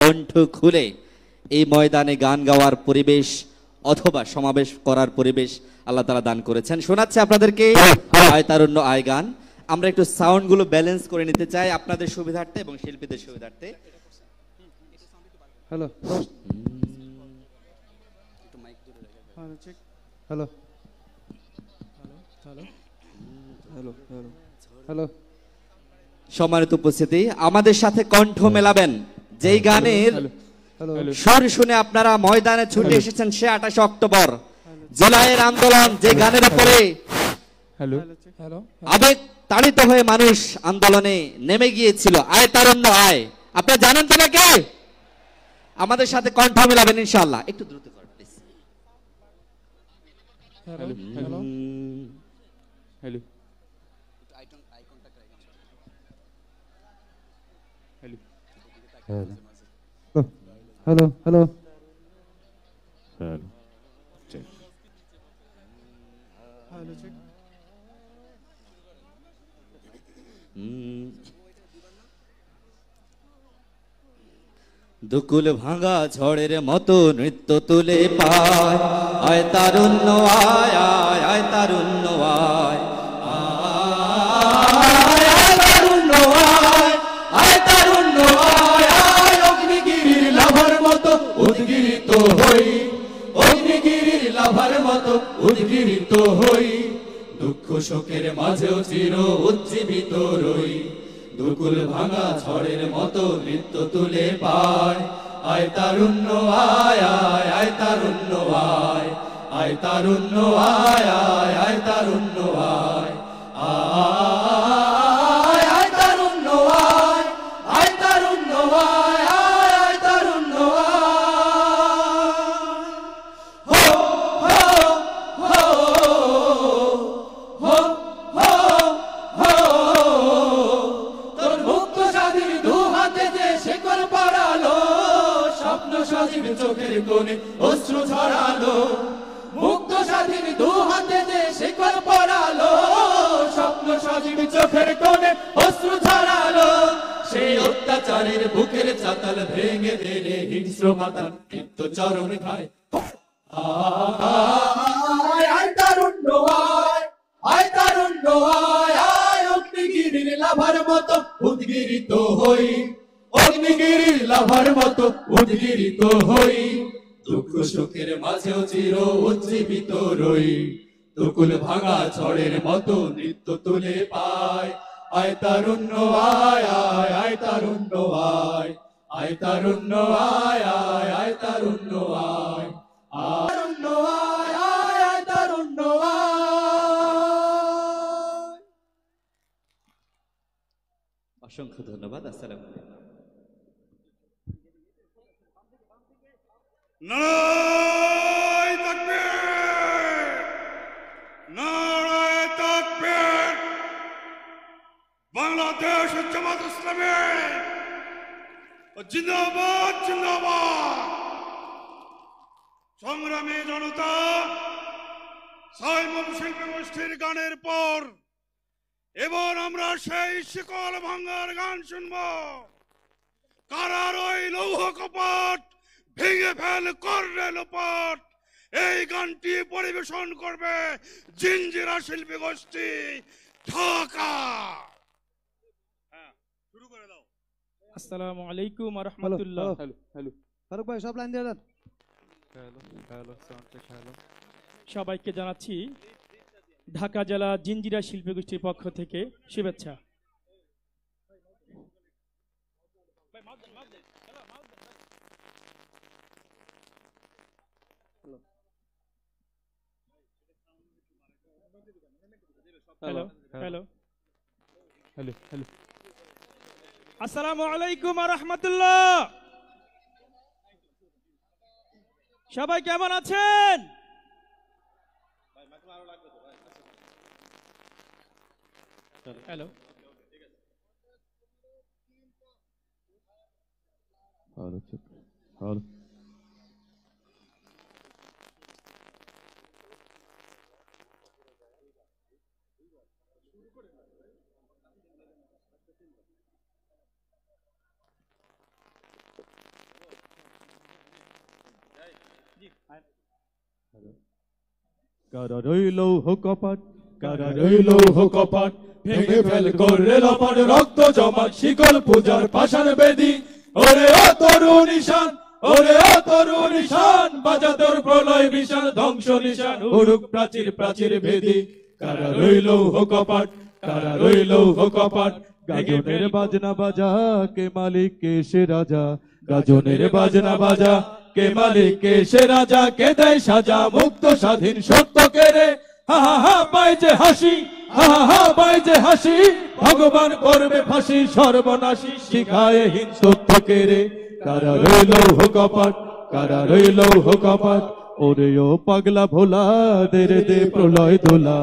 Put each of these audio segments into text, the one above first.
কণ্ঠ খুলে এই ময়দানে গান গাওয়ার পরিবেশ অথবা সমাবেশ করার পরিবেশ আল্লাহ তাআলা দান করেছেন। শোনাচ্ছে আপনাদেরকে আয় তারুণ্য আয় গান। আমরা একটু সাউন্ডগুলো ব্যালেন্স করে নিতে চাই আপনাদের সুবিধার্থে এবং শিল্পীদের সুবিধার্থে। Hello hello hello hello hello hello. সম্মানিত উপস্থিতি, আমাদের সাথে কণ্ঠ মেলাবেন যেই গানের সুর শুনে আপনারা ময়দানে ছুটে এসেছেন সে 28 অক্টোবর জুলাইয়ের আন্দোলন, যে গানের উপরে আবেগ তাড়িত হয়ে মানুষ আন্দোলনে নেমে গিয়েছিল। আয় তারুণ্য আয়, আপনারা জানেন তো নাকি? আমাদের সাথে কণ্ঠ মেলাবেন ইনশাআল্লাহ। একটু দ্রুত করেন please. Hello hello hello hello hello hello check hello check. দুকুল ভাঙা ঝড়ের মতো নৃত্য তুলে পায় আয় তারুণ্য আয় আয় আয় তারুণ্য আয় আয় তারুণ্য আয় আয় তারুণ্য আয় আয় অগ্নিগিরির লাভার মতো উদ্গিরিত হই, অগ্নিগিরির লাভার মতো উদ্গিরিত হই, দুঃখ শোকের মাঝেও চির উজ্জীবিত রই, দুকুল ভাঙা ঝড়ের মতো নৃত্য তুলে পায় আয় তারুণ্য আয় আয় আয় তারুণ্য আয় আয় তারুণ্য আয় আয় আয় তারুণ্য আয় আয় আয় তারুণ্য আয় আয় তারুণ্য আয় আয় আয় তারুণ্য আয় হো হো হো হো হো। তোর মুক্ত স্বাধীন দু হাতে যে শেকল পড়ালো, স্বপ্ন সজীব চোখের কোণে অশ্রু ঝরালো, মুক্ত স্বাধীন দু হাতে যে শেকল পড়ালো, স্বপ্ন সজীব চোখের কোণে অশ্রু ঝরালো, সেই অত্যাচারের বুকের চাতাল ভেঙে দিলে হিংস্র মাতাল নিত্য চরণ খায় আয় আয় তারুণ্য আয় আয় তারুণ্য আয় আয় অগ্নিগিরির লাভার মতো উদ্গিরিত হই, অগ্নিগিরির লাভার মতো উদ্গিরিত হই, দুঃখ সুখের মাঝেও চির উজ্জীবিত রই, দুকুল ভাঙা ঝড়ের মতো নৃত্য তুলে পায় আয় তারুণ্য আয় আয় আয় তারুণ্য আয় আয় তারুণ্য আয় আয় আয় তারুণ্য আয় তারুণ্য আয় আয় আয় তারুণ্য আয়। অসংখ্য ধন্যবাদ। আসসালামু আলাইকুম। নারায়ে তাকবীর, নারায়ে তাকবীর। বাংলাদেশ জামাত ইসলামী জিন্দাবাদ জিন্দাবাদ। সংগ্রামী জনতা, সাইমুম শিল্পী গোষ্ঠীর গানের পর এবার আমরা সেই শিকল ভাঙ্গার গান শুনব। কারার ওই লৌহ কপাট ভেঙে ফেল করলে লোপাট, এই গানটি পরিবেশন করবে জিঞ্জিরা শিল্পী গোষ্ঠী ঢাকা। শুরু করে দাও। আসসালামু আলাইকুম ওয়া রাহমাতুল্লাহ। হ্যালো হ্যালো ফারুক ভাই সব লাইন দিয়ে দেন। Hello hello sound check hello. সবাইকে জানাচ্ছি ঢাকা জেলা জিঞ্জিরা শিল্পী গোষ্ঠীর পক্ষ থেকে শুভেচ্ছা। Hello hello hello hello. আসসালামু আলাইকুম ওয়া রাহমাতুল্লাহ। সবাই কেমন আছেন? Hello hello check hello. কারা রইল কপাট, কারা রইল কপাট, ভেঙে ফেল করে লপাট, রক্ত জমাট শিকল পূজার পাষাণ বেদি। ওরে ও তরুণ ঈশান, ওরে ও তরুণ ঈশান, বাজা তোর প্রলয় বিশাল ধ্বংস নিশান, উড়ুক প্রাচীর প্রাচীর ভেদি। কারা রইল কপাট, কারা রইল কপাট, গাজনের বাজনা বাজা, কে মালিক কে সে রাজা। গাজনের বাজনা বাজা, কে মালিক কে সে রাজা, কে দেয় সাজা মুক্ত স্বাধীন সত্য কে রে। হা হা হা পায় যে হাসি, হা হা হা পায় যে হাসি, ভগবান করবে ফাঁসি সর্বনাশী, শিখায় হীন সত্য কে রে। কারা রইল কপাট, কারা রইল কপাট, ওরে ও পাগলা ভোলা, দে রে দে প্রলয় দোলা।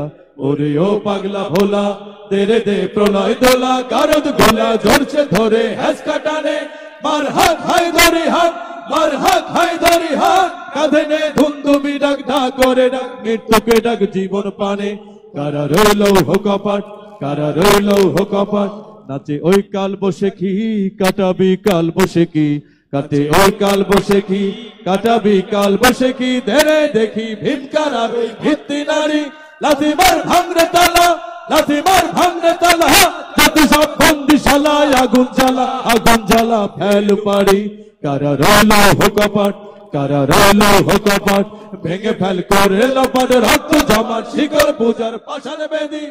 ওরে ও পাগলা ভোলা, দে রে দে প্রলয় দোলা। কারদ গোলা ঝরছে ধরে হ্যাঁচকা টানে, মার হাত হাই ধরে হাত, মার হাত হাই ধরে হাত, কাঁধে নে ধুন্দুবি ডাক, ঢা করে ডাক, মৃত্যুকে ডাক জীবন পানে। কারা রইল কপাট, কারা রইল কপাট, নাচে ওই কাল বসে কি, কাটাবি কাল বসে কি, কাটে ওই কাল বসে কি, কাটাবি কাল বসে কি। ধরে দেখি ভীমকারা ভিত্তি নারী, লাথি মার ভাঙরে তালা, লাথি মার ভাঙরে তালা, যত সব বন্দিশালায় আগুন জ্বালা, আগুন জ্বালা ফেল পারি। কারা রইল কপাট, কারা রইল কপাট, ভেঙে ফেল করে লপাট, রক্ত জমাট শিকল পূজার পাষাণ বেদি।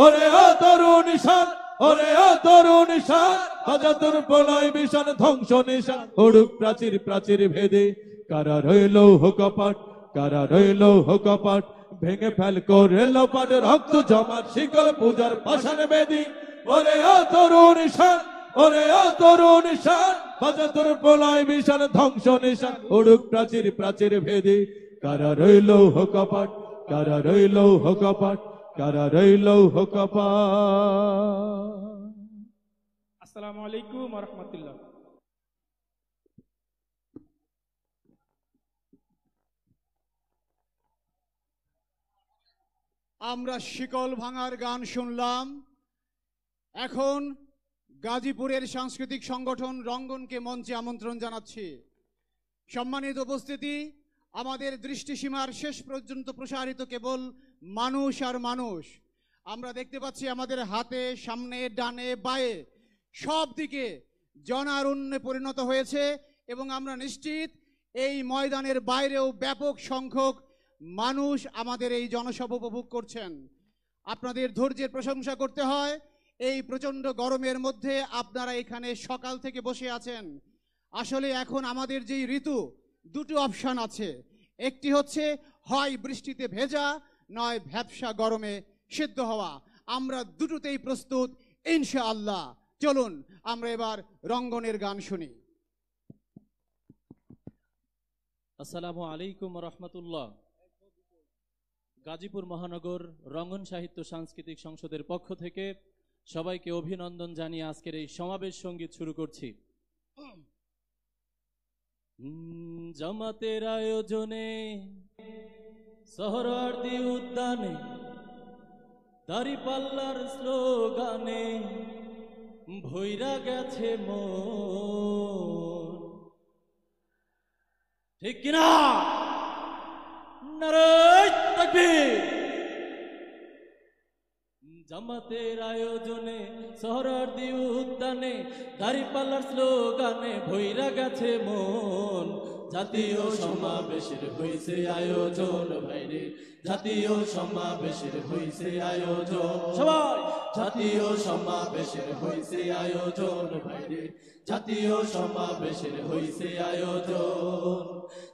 ওরে ও তরুণ ঈশান, ওরে ও তরুণ ঈশান, বাজা তোর প্রলয় বিশান ধ্বংস নিশান, উড়ুক প্রাচীর প্রাচীর ভেদে। কারা রইল কপাট, কারা রইল কপাট, ভেঙে ফেল করে লপাট, রক্ত জমাট শিকল পূজার পাষাণ বেদি। ওরে ও তরুণ ঈশান, ওরে ও তরুণ ঈশান, বাজা তোর প্রলয় বিশান ধ্বংস নিশান, উড়ুক প্রাচীর প্রাচীর ভেদে। কারা রইল কপাট, কারা রইল কপাট, কারা রইল কপাট। আসসালামু আলাইকুম ওয়া রাহমাতুল্লাহ। আমরা শিকল ভাঙার গান শুনলাম। এখন গাজীপুরের সাংস্কৃতিক সংগঠন রঙ্গনকে মঞ্চে আমন্ত্রণ জানাচ্ছি। সম্মানিত উপস্থিতি, আমাদের দৃষ্টিসীমার শেষ পর্যন্ত প্রসারিত কেবল মানুষ আর মানুষ। আমরা দেখতে পাচ্ছি আমাদের হাতে, সামনে, ডানে, বায়ে সব দিকে জনারণ্যে পরিণত হয়েছে এবং আমরা নিশ্চিত এই ময়দানের বাইরেও ব্যাপক সংখ্যক মানুষ আমাদের এই জনসভা উপভোগ করছেন। আপনাদের ধৈর্যের প্রশংসা করতে হয়। এই প্রচণ্ড গরমের মধ্যে আপনারা এখানে সকাল থেকে বসে আছেন। আসলে এখন আমাদের যেই ঋতু, দুটো অপশান আছে। একটি হচ্ছে হয় বৃষ্টিতে ভেজা, নয় ভ্যাপসা গরমে সিদ্ধ হওয়া। আমরা দুটোতেই প্রস্তুত ইনশাআল্লাহ। চলুন আমরা এবার রঙ্গনের গান শুনি। আসসালামু আলাইকুম ওয়া রাহমাতুল্লাহ। গাজীপুর মহানগর রঙ্গন সাহিত্য সাংস্কৃতিক সংসদের পক্ষ থেকে সবাইকে অভিনন্দন জানিয়ে আজকের এই সমাবেশ সঙ্গীত শুরু করছি। জামাতের আয়োজনে সোহরাওয়ার্দী উদ্যানে, দাঁড়িপাল্লার স্লোগানে ভৈরা গেছে মন, ঠিক কিনা? নারায়ে তাকবীর। জামাতের আয়োজনে সোহরাওয়ার্দী উদ্যানে, দাঁড়িপাল্লার স্লোগানে ভৈরা গেছে মন। জাতীয় সমাবেশের হইছে আয়োজন ভাইরে, জাতীয় সমাবেশের হইছে আয়োজন। সবাই জাতীয় সমাবেশের হইছে আয়োজন ভাইরে, জাতীয় সমাবেশের হইছে আয়োজন।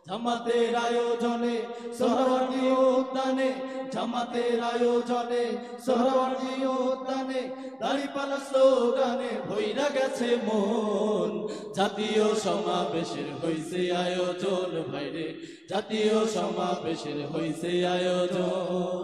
জামাতের আয়োজনে সোহরাওয়ার্দী উদ্যানে, জামাতের আয়োজনে সোহরাওয়ার্দী উদ্যানে, দাঁড়িপাল্লার স্লোগানে ভৈরা গেছে মন। জাতীয় সমাবেশের হইছে আয়োজন ভাইরে, জাতীয় সমাবেশের হইছে আয়োজন।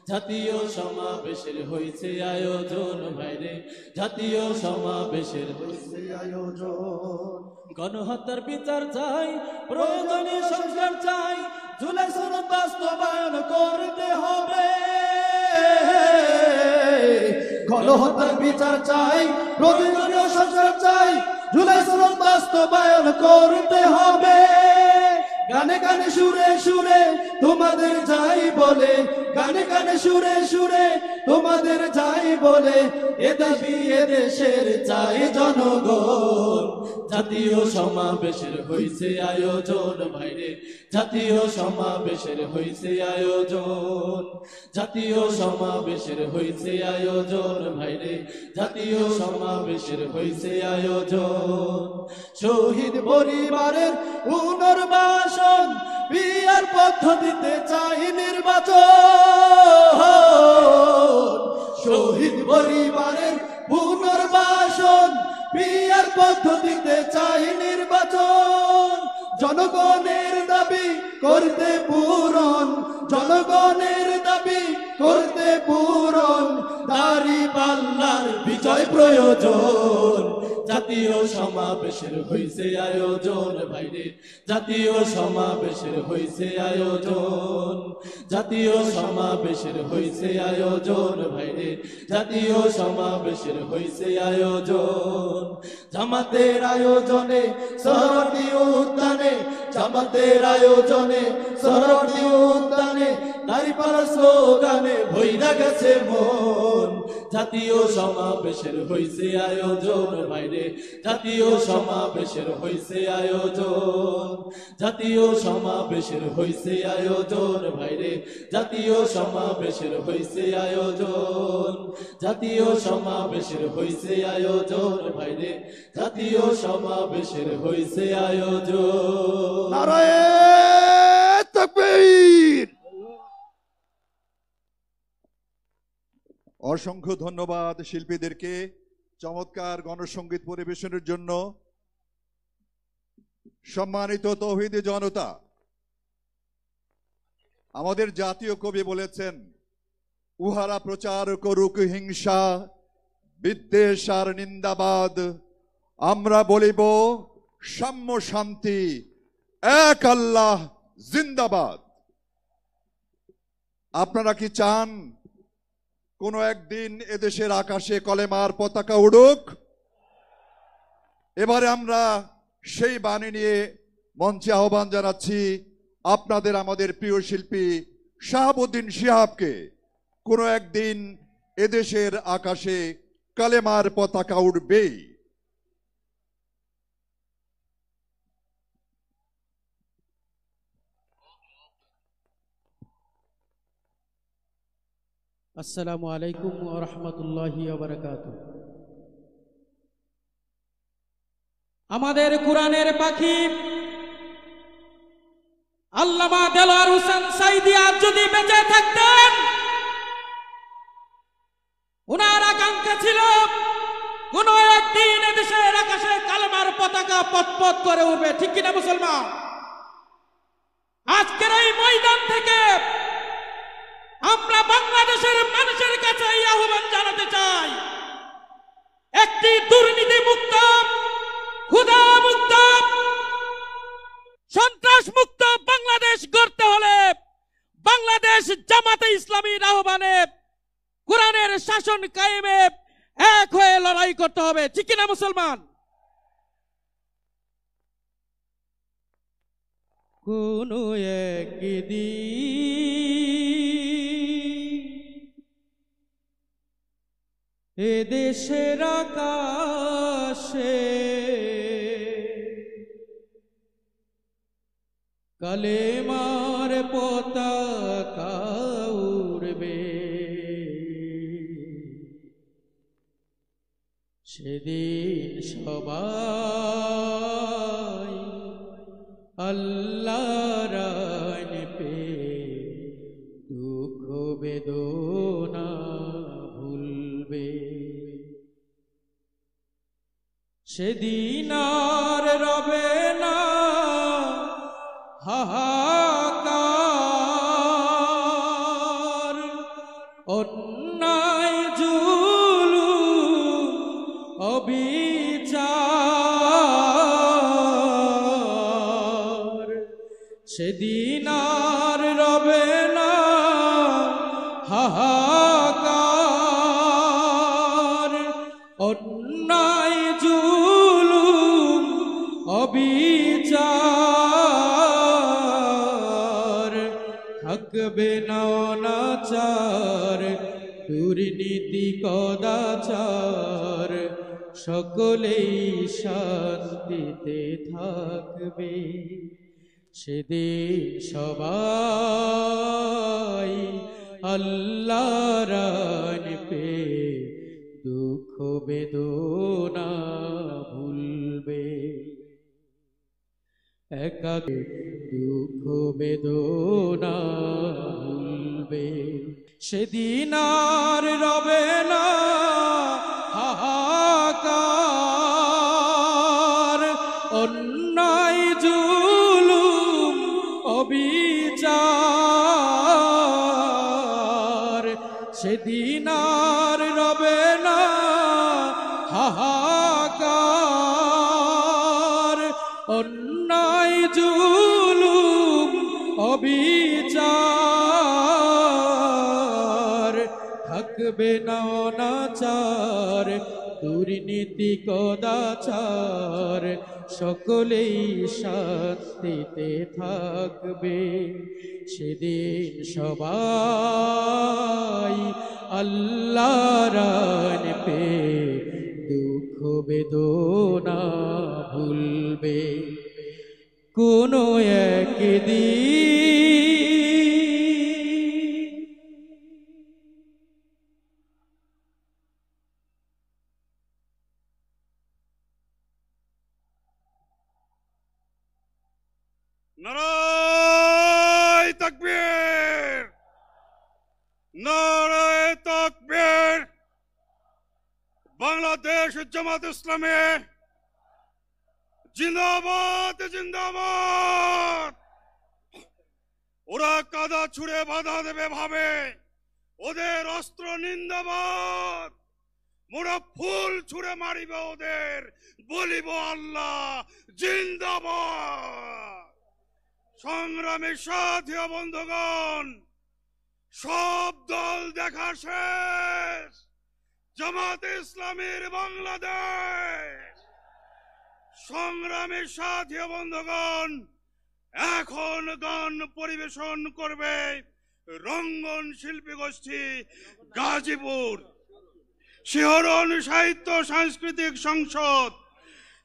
জাতীয় সমাবেশের হইছে আয়োজন ভাইরে, জাতীয় সমাবেশের হইছে আয়োজন। গণহত্যার বিচার চাই, প্রয়োজনীয় সংস্কার চাই, জুলাই সনদ বাস্তবায়ন করতে হবে। গণহত্যার বিচার চাই, প্রয়োজনীয় সংস্কার চাই, জুলাই সনদ বাস্তবায়ন করতে হবে। গানে গানে সুরে সুরে তোমাদের যাই বলে, গানে গানে সুরে সুরে তোমাদের যাই বলে, এ দাবি এ দেশের চাই জনগণ। জাতীয় সমাবেশের হইছে আয়োজন ভাইরে, জাতীয় সমাবেশের হইছে আয়োজন, জাতীয় সমাবেশের হইছে আয়োজন ভাইরে, জাতীয় সমাবেশের হইছে আয়োজন। শহীদ পরিবারের পুনর্বাসন, বিয়ার পদ্ধতিতে চাই নির্বাচন। শহীদ পরিবারের পুনর্বাসন, বিয়ার পদ্ধতিতে চাই নির্বাচন। জনগণের দাবি করতে পূরণ, জনগণের দাবি করতে পূরণ, দাঁড়িপাল্লার বিজয় প্রয়োজন। জাতীয় সমাবেশের হইছে আয়োজন ভাইরে, জাতীয় সমাবেশের হইছে আয়োজন, জাতীয় সমাবেশের হইছে আয়োজন ভাইরে, জাতীয় সমাবেশের হইছে আয়োজন। জামাতের আয়োজনে সরদি উদ্যানে, জামাতের আয়োজনে সরদি উদ্যানে, দাঁড়িপাল্লার স্লোগানে ভইরা গেছে মন। জাতীয় সমাবেশের হইছে আয়োজন ভাইরে, জাতীয় সমাবেশের হইছে আয়োজন, জাতীয় সমাবেশের হইছে আয়োজন ভাইরে, জাতীয় সমাবেশের হইছে আয়োজন, জাতীয় সমাবেশের হইছে আয়োজন ভাইরে, জাতীয় সমাবেশের হইছে আয়োজন। নারায়ে তাকবীর। অসংখ্য ধন্যবাদ শিল্পীদেরকে চমৎকার গণসঙ্গীত পরিবেশনের জন্য। সম্মানিত তৌহিদি জনতা, আমাদের জাতীয় কবি বলেছেন, উহারা প্রচার করুক হিংসা বিদ্বেষ আর নিন্দাবাদ, আমরা বলিব সাম্য শান্তি এক আল্লাহ জিন্দাবাদ। আপনারা কি চান কোনো একদিন এদেশের আকাশে কলেমার পতাকা উড়ুক? এবারে আমরা সেই বাণী নিয়ে মঞ্চে আহ্বান জানাচ্ছি আপনাদের আমাদের প্রিয় শিল্পী শাহাবুদ্দিন শিহাবকে। কোনো একদিন এদেশের আকাশে কলেমার পতাকা উড়বেই। আসসালামু আলাইকুম ওয়া রাহমাতুল্লাহি ওয়া বারাকাতুহু। আমাদের কোরআনের পাখি আল্লামা দেলোয়ার হোসেন সাঈদী আজ যদি বেঁচে থাকতেন, ওনার আকাঙ্ক্ষা ছিল কোন একদিন এদেশের আকাশে কালেমার পতাকা পথ করে উঠবে। ঠিক কিনা মুসলমান? আজকের এই ময়দান থেকে আমরা বাংলাদেশের মানুষের কাছে এই আহ্বান জানাতে চাই, একটি দুর্নীতি মুক্ত, ক্ষুধা মুক্ত, সন্ত্রাস মুক্ত বাংলাদেশ গড়তে হলে বাংলাদেশ জামাতে ইসলামীর আহ্বানে কোরআনের শাসন কায়েমে এক হয়ে লড়াই করতে হবে। ঠিক কিনা মুসলমান? কোন একদিন এ দেশের আকাশে কালেমার পতাকা উড়বে, সেদিন সবাই আল্লাহর আইন পেয়ে দুঃখ বেদনা ভুলবে। সেদিন আর রবে না হাহাকার, অন্যায় জুলুম অবিচার, সেদিন আর রবে না হাহাকার, অন্যায় জুলুম অবিচার। থাকবে না অনাচার দুর্নীতি কদাচার সকলেই শান্তিতে থাকবে সেদিন সবাই আল্লাহর রান পেয়ে দুঃখ বেদনা ভুলবে একা দুঃখ বেদনা ভুলবে সেদিন আর রবে না হাহাকার অন্যায় জুলুম অবিচার সেদিন আর রবে না হাহাকার অন্যায় জুলুম অবিচার থাকবে না অনাচার দুর্নীতি কদাচার সকলেই শান্তিতে থাকবে সেদিন সবাই আল্লাহর রান পেয়ে দুঃখ বেদনা ভুলবে কোনো একদিন নারায়ে তাকবীর নারায়ে তাকবীর বাংলাদেশ জামাত ইসলামী জিন্দাবাদ জিন্দাবাদ ওরা কাদা ছুঁড়ে বাধা দেবে ভাবে ওদের অস্ত্র নিন্দাবাদ মোরা ফুল ছুঁড়ে মারিবে ওদের বলিব আল্লাহ জিন্দাবাদ সংগ্রামী সাথী ও বন্ধুগণ সব দল দেখা শেষ জামাতে ইসলামীর বাংলাদেশ সংগ্রামী সাথী ও বন্ধুগণ এখন গান পরিবেশন করবে রঙ্গন শিল্পী গোষ্ঠী গাজীপুর শিহরণ সাহিত্য সাংস্কৃতিক সংসদ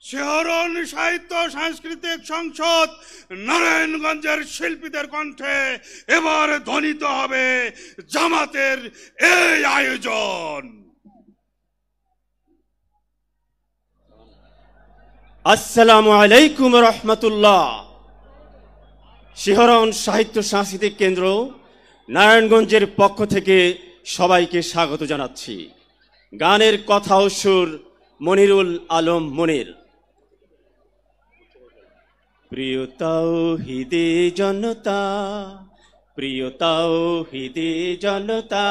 শিহরণ সাহিত্য সাংস্কৃতিক সংসদ নারায়ণগঞ্জের শিল্পীদের কণ্ঠে এবার ধ্বনিত হবে জামাতের এই আয়োজন। আসসালামু আলাইকুম রহমতুল্লাহ। শিহরণ সাহিত্য সাংস্কৃতিক কেন্দ্র নারায়ণগঞ্জের পক্ষ থেকে সবাইকে স্বাগত জানাচ্ছি। গানের কথা ও সুর মনিরুল আলম মনির। প্রিয় তাওহীদে জনতা, প্রিয় তাওহীদে জনতা,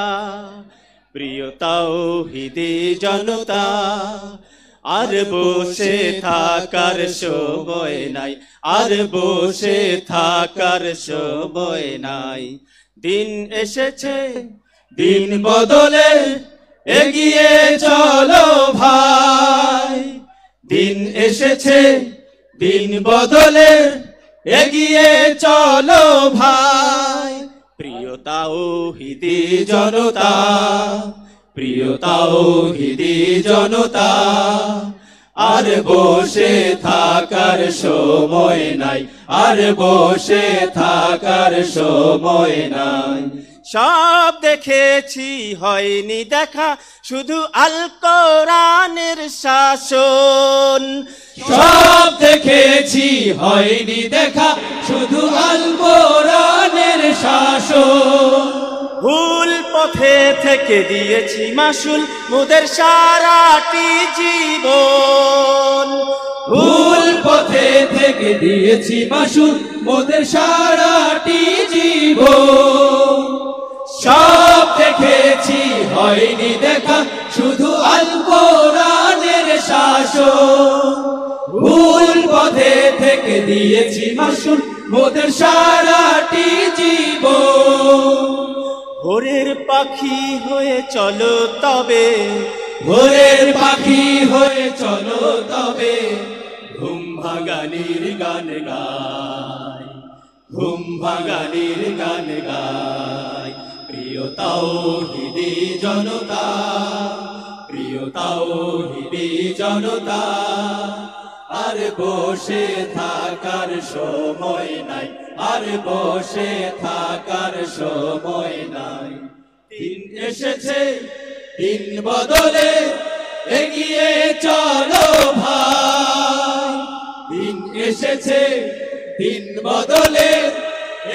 প্রিয় তাওহীদে জনতা, আর বসে থাকার সময় নাই, আর বসে থাকার সময় নাই। দিন এসেছে দিন বদলে, এগিয়ে চলো ভাই। দিন এসেছে দিন বদলে, এগিয়ে চলো ভাই। প্রিয় তাওহীদি জনতা, প্রিয় তাওহীদি জনতা, আর বসে থাকার সময় নাই, আর বসে থাকার সময় নাই। সব দেখেছি হয়নি দেখা, শুধু আল কোরআনের শাসন। সব দেখেছি হয়নি দেখা, শুধু আল কোরআনের শাসন। ভুল পথে থেকে দিয়েছি মাসুল মোদের সারাটি জীবন। ভুল পথে থেকে দিয়েছি মাসুল মোদের সারাটি জীবন। সব দেখেছি হয়নি দেখা, শুধু আল কোরআনের শাসন। ভুল পথে থেকে দিয়েছি মাসুল মোদের সারাটি জীবন। ভোরের পাখি হয়ে চলো তবে, ভোরের পাখি হয়ে চলো তবে, ঘুম ভাঙানির গান গাই। ঘুম ভাঙানির গান গাই। প্রিয় তাওহীদি জনতা, প্রিয় তাওহীদি জনতা, আর বসে থাকার সময় নাই, আর বসে থাকার সময় নাই। দিন এসেছে, দিন বদলে, এগিয়ে চলো ভাই। দিন এসেছে, দিন বদলে,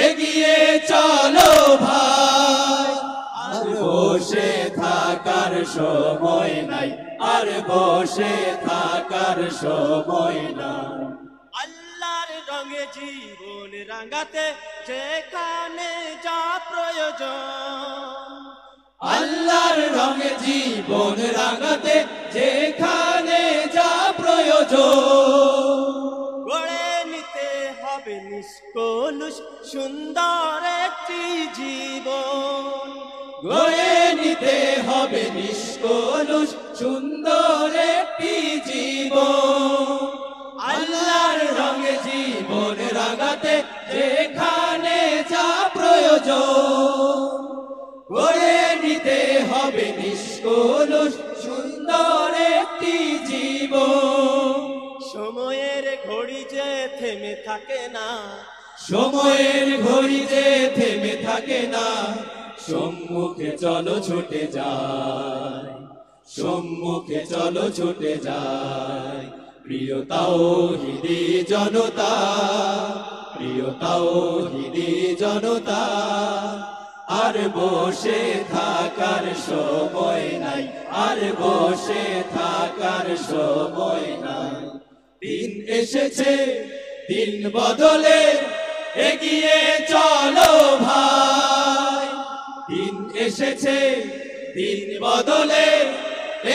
এগিয়ে চলো ভাই। আর বসে থাকার সময় নাই, আর বসে থাকার সময় নাই। আল্লাহর রঙে জীবন রাঙাতে যেখানে যা প্রয়োজন, আল্লাহর রঙে জীবন রাঙাতে যেখানে যা প্রয়োজন, গড়ে নিতে হবে নিষ্কলুষ সুন্দর একটি জীবন, গড়ে নিতে হবে নিষ্কলুষ সুন্দর একটি জীবন। আল্লাহর রঙে জীবন রাঙাতে যেখানে যা প্রয়োজন, গড়ে নিতে হবে নিষ্কলুষ সুন্দর একটি জীবন। সময়ের ঘড়ি যে থেমে থাকে না, সময়ের ঘড়ি যে থেমে থাকে না, সম্মুখে চলো ছুটে যায়, সম্মুখে চলো ছুটে যায়। প্রিয় তাওহীদি জনতা, প্রিয় তাওহীদি জনতা, আর বসে থাকার সময় নাই, আর বসে থাকার সময় নাই। দিন এসেছে, দিন বদলে, এগিয়ে চলো ভাই। দিন এসেছে, দিন বদলে,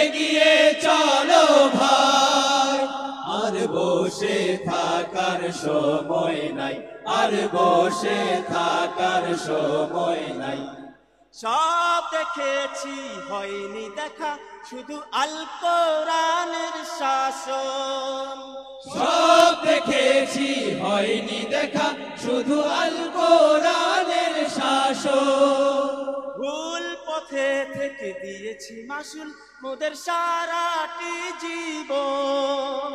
এগিয়ে চলো ভাই। আর বসে থাকার সময় নাই, আর বসে থাকার সময় নাই। সব দেখেছি হয়নি দেখা, শুধু আল কোরআনের শাসন, সব দেখেছি হয়নি দেখা, শুধু আল কোরআনের শাসন। ভুল পথে থেকে দিয়েছি মাসুল মোদের সারাটি জীবন,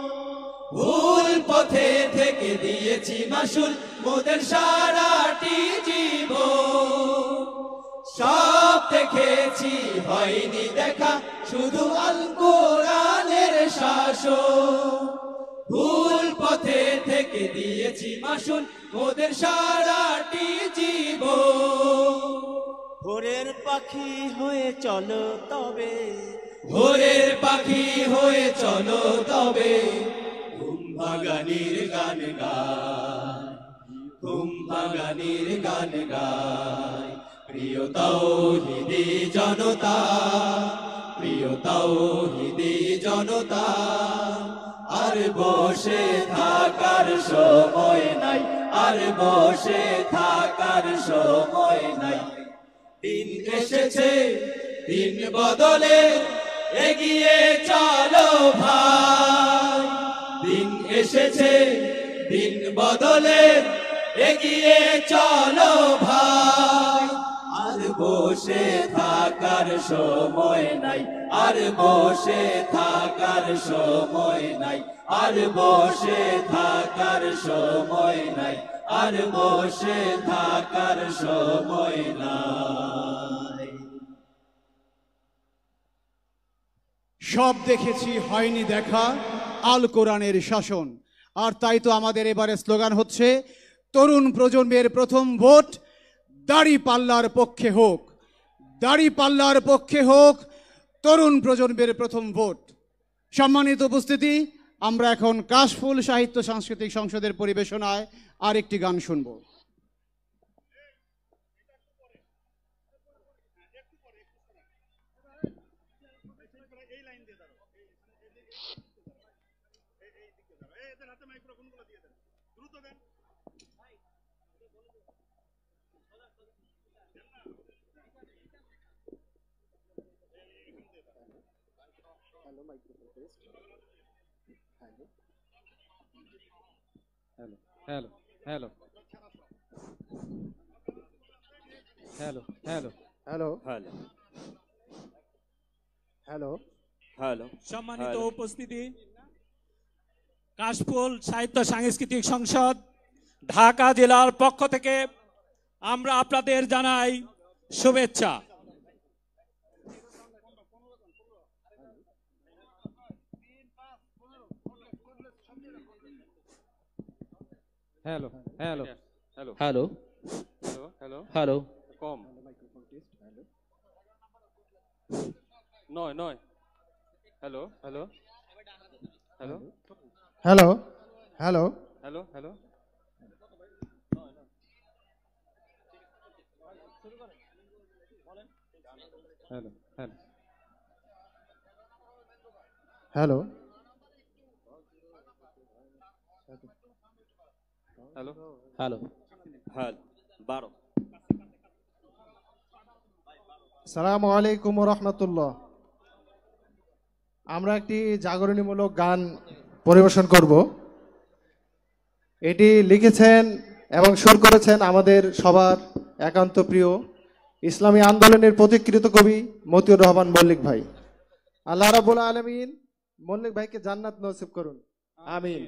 ভুল পথে থেকে দিয়েছি মাসুল মোদের সারাটি জীবন। সব দেখেছি হয়নি দেখা, শুধু আল কোরআনের শাসন। ভুল পথে থেকে দিয়েছি মাসুল মোদের সারাটি জীবন। ভোরের পাখি হয়ে চলো তবে, ভোরের পাখি হয়ে চলো তবে, ঘুম ভাঙানির গান গায়, ঘুম ভাঙানির গান গায়। প্রিয় তাওহীদি জনতা, প্রিয় তাওহীদি জনতা, আর বসে থাকার সময় নাই, আর বসে থাকার সময় নাই। দিন এসেছে, দিন বদলে, এগিয়ে চলো ভাই। দিন এসেছে, দিন বদলে, এগিয়ে চলো ভাই। আর বসে থাকার সময় নাই, আর বসে থাকার সময় নাই, আর বসে থাকার সময় নাই, আর বসে থাকার সময় নাই। সব দেখেছি হয়নি দেখা, আল কোরআনের শাসন। আর তাই তো আমাদের এবারে স্লোগান হচ্ছে, তরুণ প্রজন্মের প্রথম ভোট দাড়িপাল্লার পক্ষে হোক, দাড়িপাল্লার পক্ষে হোক, তরুণ প্রজন্মের প্রথম ভোট। সম্মানিত উপস্থিতি, আমরা এখন কাশফুল সাহিত্য সাংস্কৃতিক সংসদের পরিবেশনায় আরেকটি গান শুনব। Hello hello. Hello hello hello hello hello hello সম্মানিত উপস্থিতি, কাশফুল সাহিত্য সাংস্কৃতিক সংসদ ঢাকা জেলার পক্ষ থেকে আমরা আপনাদের জানাই শুভেচ্ছা। Hello hello hello hello hello কম নয় নয় hello hello hello hello hello hello hello hello hello hello hello hello hello 12 সালামু আলাইকুম রহমতুল্লাহ। আমরা একটি জাগরণীমূলক গান পরিবেশন করব। এটি লিখেছেন এবং সুর করেছেন আমাদের সবার একান্ত প্রিয় ইসলামী আন্দোলনের প্রতিকৃত কবি মতিউর রহমান মল্লিক ভাই। আল্লাহ রাব্বুল আলামিন মল্লিক ভাইকে জান্নাত নসিব করুন, আমিন।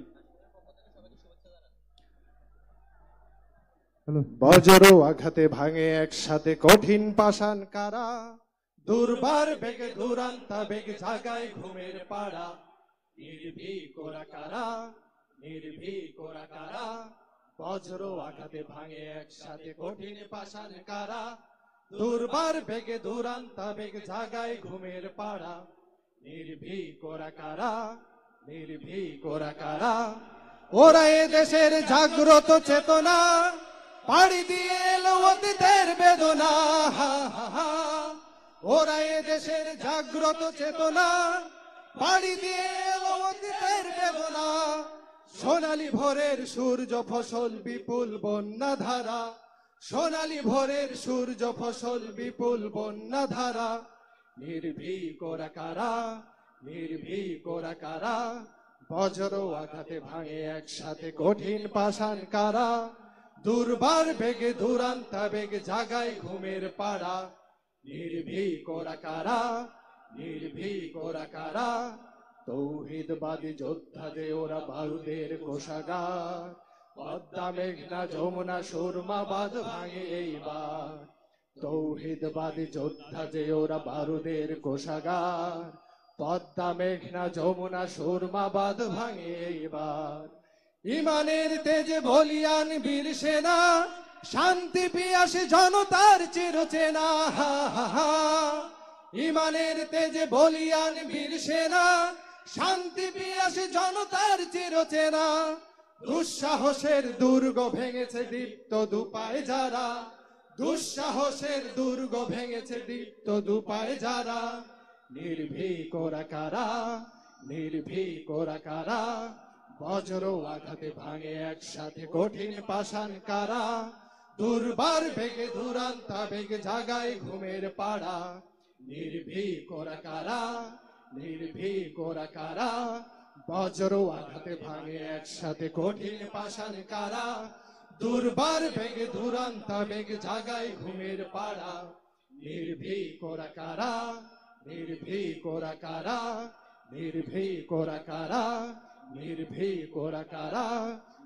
বজ্র আঘাতে ভাঙে একসাথে কঠিন পাষাণ কারা, দুর্বার বেগে দুরান্তা বেগ জাগায় ঘুমের পাড়া, নির্ভীক ওরা কারা, নির্ভীক ওরা কারা, বজ্র আঘাতে ভাঙে একসাথে কঠিন পাষাণ কারা, দুর্বার বেগে দুরান্তা বেগ জাগায় ঘুমের পাড়া, নির্ভীক ওরা কারা, নির্ভীক ওরা কারা। ওরা এ দেশের জাগ্রত চেতনা, পাড়ি দিয়ে এলো অতীতের বেদনা, হা হা হা। ওরা এ দেশের জাগ্রত চেতনা, পাড়ি দিয়ে এলো অতীতের বেদনা, সোনালী ভোরের সূর্য ফসল বিপুল বন্যা ধারা, সোনালী ভোরের সূর্য ফসল বিপুল বন্যা ধারা, নির্ভীক ওরা কারা, নির্ভীক ওরা কারা, বজ্র আঘাতে ভাঙে একসাথে কঠিন পাষাণ কারা, দুর্বার বেগে দুরান্তা বেগে জাগায় ঘুমের পাড়া, নির্ভীক ওরা কারা, নির্ভীক ওরা কারা। তৌহিদবাদী যোদ্ধা যে ওরা বারুদের কোষাগার, পদ্মা মেঘনা যমুনা সুরমা বাঁধ ভাঙে এইবার, তৌহিদবাদী যোদ্ধা যে ওরা বারুদের কোষাগার, পদ্মা মেঘনা যমুনা সুরমা বাঁধ ভাঙে এইবার। ইমানের তেজে বলিয়ান বীর সেনা, শান্তি পিয়াসে জনতার চিরচেনা, হা হা হা। ইমানের তেজে বলিয়ান বীর সেনা, শান্তি পিয়াসে জনতার চিরচেনা, দুঃসাহসের দুর্গ ভেঙেছে দীপ্ত দুপায় যারা, দুঃসাহসের দুর্গ ভেঙেছে দীপ্ত দুপায় যারা, নির্ভীক ওরা কারা, নির্ভীক ওরা কারা, বজ্র আঘাতে ভাঙে একসাথে কঠিন পাষাণ কারা, দুর্বার বেগে দুরান্তা বেগে জাগায় ঘুমের পাড়া, নির্ভীক ওরা কারা, নির্ভীক ওরা কারা, বজ্র আঘাতে ভাঙে একসাথে কঠিন পাষাণ কারা, দুর্বার বেগে দুরান্তা বেগে জাগায় ঘুমের পাড়া, নির্ভীক ওরা কারা, নির্ভীক ওরা কারা, নির্ভীক ওরা কারা, নির্ভীক ওরা কারা,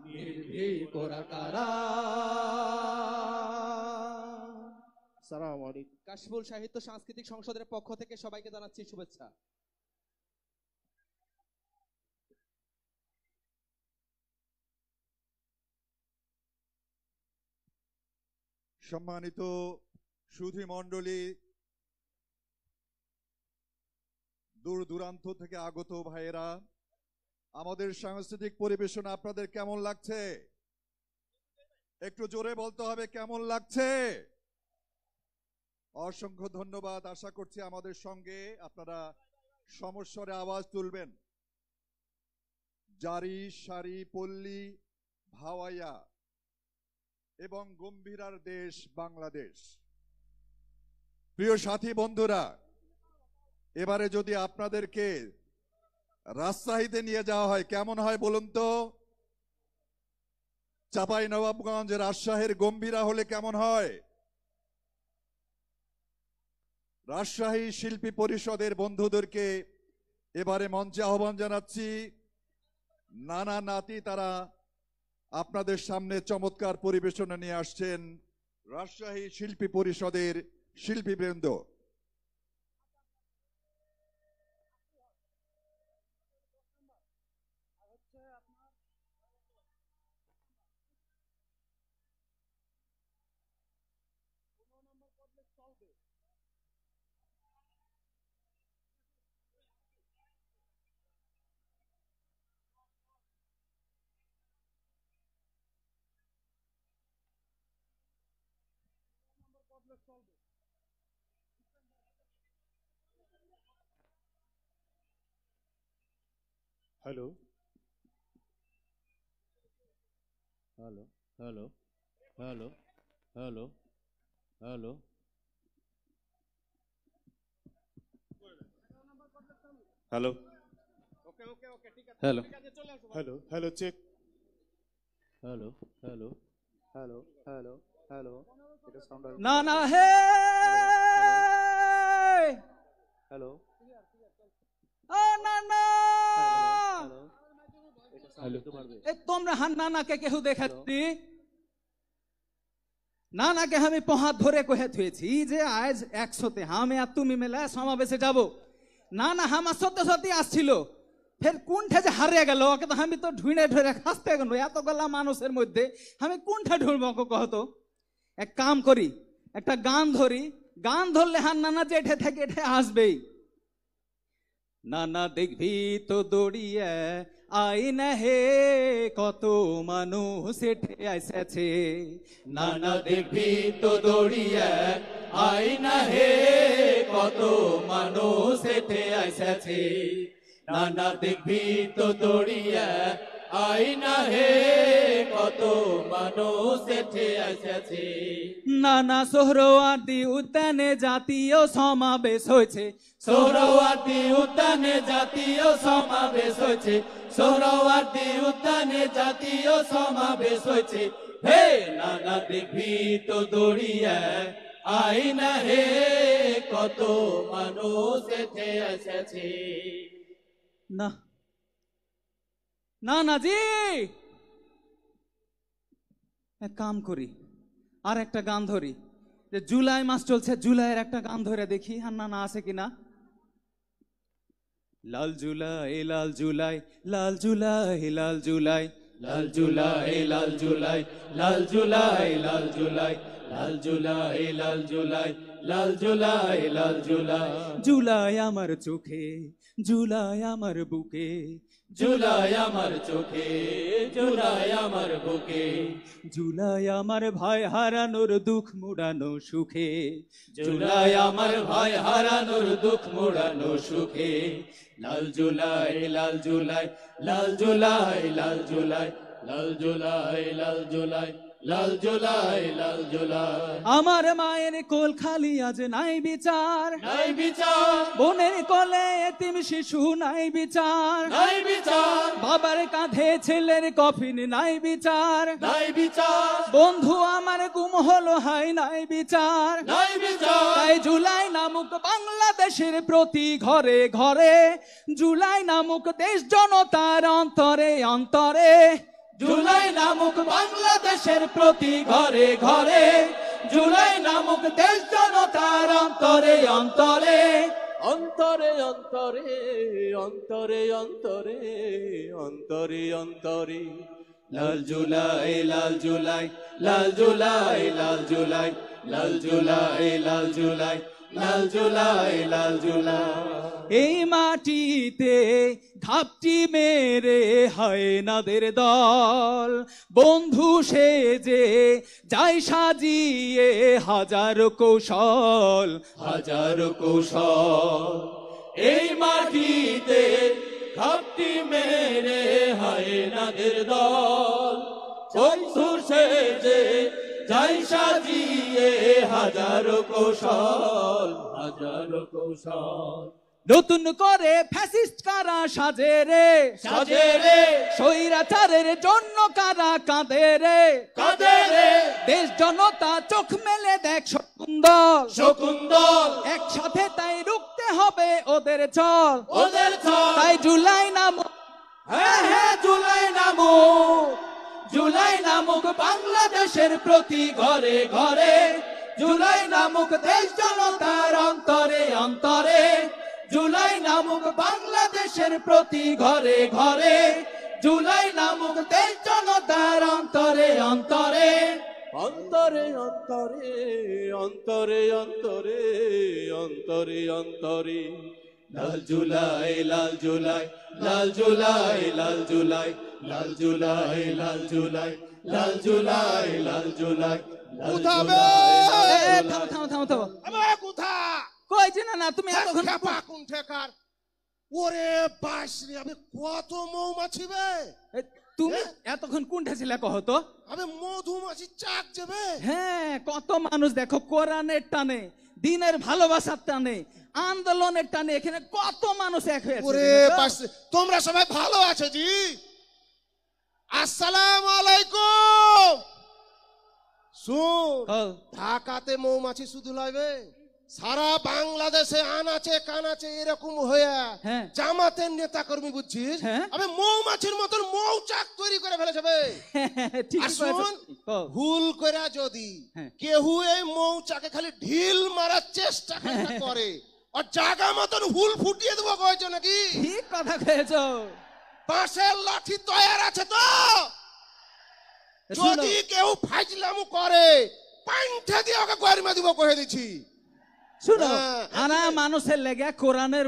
নির্ভীক ওরা কারা। আসসালামু আলাইকুম। কাশফুল সাহিত্য সাংস্কৃতিক সংসদের পক্ষ থেকে সবাইকে জানাচ্ছি শুভেচ্ছা। সম্মানিত সুধী মণ্ডলী, দূর দূরান্ত থেকে আগত ভাইয়েরা, আমাদের সাংস্কৃতিক পরিবেশন আপনাদের কেমন লাগছে? একটু জোরে বলতে হবে, কেমন লাগছে? অসংখ্য ধন্যবাদ। আশা করছি আমাদের সঙ্গে আপনারা সমস্বরে আওয়াজ তুলবেন। জারি, সারি, পল্লী, ভাওয়াইয়া এবং গম্ভীরার দেশ বাংলাদেশ। প্রিয় সাথী বন্ধুরা, এবারে যদি আপনাদেরকে রাজশাহীতে নিয়ে যাওয়া হয় কেমন হয় বলুন তো? চাঁপাইনবাবগঞ্জ রাজশাহীর গম্ভীরা হলে কেমন হয়? রাজশাহী শিল্পী পরিষদের বন্ধুদেরকে এবারে মঞ্চে আহ্বান জানাচ্ছি। নানা নাতি তারা আপনাদের সামনে চমৎকার পরিবেশনা নিয়ে আসছেন। রাজশাহী শিল্পী পরিষদের শিল্পীবৃন্দ, hello hello hello hello hello hello hello hello hello hello check hello hello hello hello hello এটা সাউন্ড না না হে হ্যালো ও না না এ তোমরা হান নানাকে কেউ দেখাচ্ছি নানাকে আমি পহাত ধরে কহে থুয়েছি যে আজ 100তে আমি আর তুমি মেলা সমাবেশে যাব। না না আমার সত্যি সত্যি আসছিল, ফের কোনটা যে হারিয়ে গেল ওকে তো আমি তো ঢুঁড়ে ঢুঁড়ে খাসতে গেল এতগুলা মানুষের মধ্যে আমি কোনটা ঢুঁড়ব ওকে কহতো। এক কাম করি, একটা গান ধরি, গান ধরলে হান নানা যেঠে থেকে এঠে আসবেই। নানা দেখবি তো দৌড়িয়ে আই না হে কত মানুষ এঠে এসেছে। নানা দেখবি তো দৌড়িয়ে আই না হে কত মানুষ এঠে এসেছে। নানা দেখবি তো দৌড়িয়ে আই না হে কত মানুষ এঠে এসেছে। নানা সোহরাওয়ার্দী উদ্যানে জাতীয় সমাবেশ হয়েছে। সোহরাওয়ার্দী উদ্যানে জাতীয় সমাবেশ হয়েছে। সোহরাওয়ার্দী উদ্যানে জাতীয় সমাবেশ হয়েছে। হে নানা দেখবি তো দৌড়িয়ে আই না হে কত মানুষ এঠে এসেছে। না না না জি এক কাম করি, আর একটা গান ধরি, যে জুলাই মাস চলছে, জুলাইয়ের একটা গান ধরে দেখি আর না না আছে কিনা। লাল জুলাই লাল জুলাই লাল জুলাই লাল জুলাই লাল জুলাই লাল জুলাই লাল জুলাই লাল জুলাই লাল জুলাই লাল জুলাই লাল জুলাই লাল জুলাই। জুলাই আমার চোখে, জুলাই আমার বুকে, জুলাই আমার চোখে, জুলাই আমার বুকে, জুলাই আমার ভাই হারানোর দুঃখ মুড়ানো সুখে, জুলাই আমার ভাই হারানোর দুঃখ মোড়ানো সুখে। লাল জুলাই লাল জুলাই লাল জুলাই লাল জুলাই লাল জুলাই লাল জুলাই লাল জুলাই লাল জুলাই। আমার মায়ের কোল খালি আজ নাই বিচার, নাই বিচার, বোনের কোলে এতিম শিশু নাই বিচার, নাই বিচার, বাবার কাঁধে ছেলের কফিন নাই বিচার, নাই বিচার, বন্ধু আমার গুম হলো হাই নাই বিচার, নাই বিচার। তাই জুলাই নামক বাংলাদেশের প্রতি ঘরে ঘরে, জুলাই নামক দেশ জনতার অন্তরে অন্তরে, জুলাই নামক বাংলাদেশের প্রতি ঘরে ঘরে, জুলাই নামক দেশ জনতার অন্তরে অন্তরে, অন্তরে অন্তরে অন্তরে অন্তরে অন্তরে অন্তরে। লাল জুলাই লাল জুলাই লাল জুলাই লাল জুলাই লাল জুলাই লাল জুলাই লাল জুলাই লাল জুলাই। এই মাটিতে ঘাপটি মেরে হায়নাদের দল বন্ধু সেজে যাই সাজিয়ে হাজারো কৌশল, হাজারো কৌশল। এই মাটিতে ঘাপটি মেরে হায়নাদের দল বন্ধু সেজে যাই সাজিয়ে হাজারো কৌশল, হাজারো কৌশল। নতুন করে ফ্যাসিস্ট কারা সাজে রে, সাজে রে, স্বৈরাচারের জন্য কারা কাঁদে রে, কাঁদে রে, দেশ জনতা চোখ মেলে দেখ শকুন্দল, শকুন্দল, একসাথে তাই রুখতে হবে ওদের চল, ওদের চল, তাই জুলাই নামক, হ্যাঁ হ্যাঁ জুলাই নামক, জুলাই নামক বাংলাদেশের প্রতি ঘরে ঘরে, জুলাই নামক দেশ জনতার অন্তরে অন্তরে, জুলাই নামক বাংলাদেশের প্রতি ঘরে ঘরে, জুলাই নামক দেশ জনতার অন্তরে অন্তরে, অন্তরে অন্তরে অন্তরে অন্তরে অন্তরে অন্তরে লাল জুলাই লাল জুলাই লাল জুলাই লাল জুলাই লাল জুলাই লাল জুলাই লাল জুলাই লাল জুলাই থামো থামো থামো থামো, কোথা কই যে না তুমি এতক্ষণ কোন ঠেকার ওরে বাসরে আমি কত মৌমাছি বে, তুমি এতক্ষণ কোনটা ছিল কহ তো? আমি মধুমাছি চাক যাবে। হ্যাঁ, কত মানুষ দেখো কোরআনের টানে, দিনের ভালোবাসার টানে, আন্দোলনের টানে এখানে কত মানুষ এক হয়েছে। ওরে বাসরে তোমরা সবাই ভালো আছো জি? আসসালামু আলাইকুম। শুন, ঢাকাতে মৌমাছি শুধু লইবে, সারা বাংলাদেশে আনাচে কানাচে এরকম হয়ে জামাতের নেতা কর্মী বুঝছিস, আমি মৌমাছির মতন মৌচাক তৈরি করে ফেলেছে বে। শুন, ভুল করে যদি কেহু এই মৌচাকে খালি ঢিল মারার চেষ্টা করে আর জায়গা মতন হুল ফুটিয়ে দেবো কয়েছ নাকি? ঠিক কথা কয়েছো। বাঁশের লাঠি তৈরি আছে তো, যদি কেউ ফাইজলামু করে পান্থা দিয়ে ওকে গরমা দিব কয়ে দিচ্ছি। শুনো, আনা মানুষের লেগে কোরআনের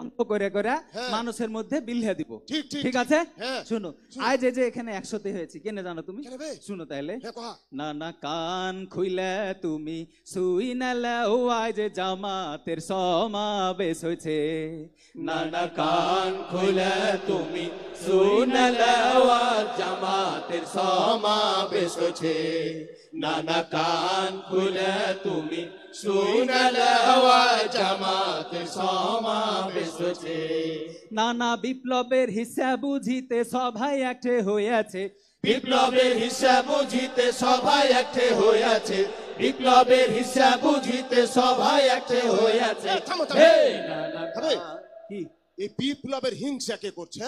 অন্ত করে করে মানুষের মধ্যে বিলহে দিব। ঠিক আছে? শুনো, আজ যে এখানে 100তে হয়েছে কেন জানো তুমি? শুনো তাইলে, না না কান খুইলে তুমি শুই না লাও, আজ জামাতের সমাবেশ হয়েছে। না না কান খুলে তুমি শুই না লাও, জামাতের সমাবেশ হয়েছে। না না কান খুলে তুমি শুই না লাও, জামাতের সমাবেশ হয়েছে। নানা বিপ্লবের হিসাব বুঝিতে সবাই একটে হয়েছে, বিপ্লবের হিসাব বুঝিতে সবাই একটে হয়েছে, বিপ্লবের হিসাব বুঝিতে সবাই একটে হয়েছে। এই বিপ্লবের হিংসা কে করছে?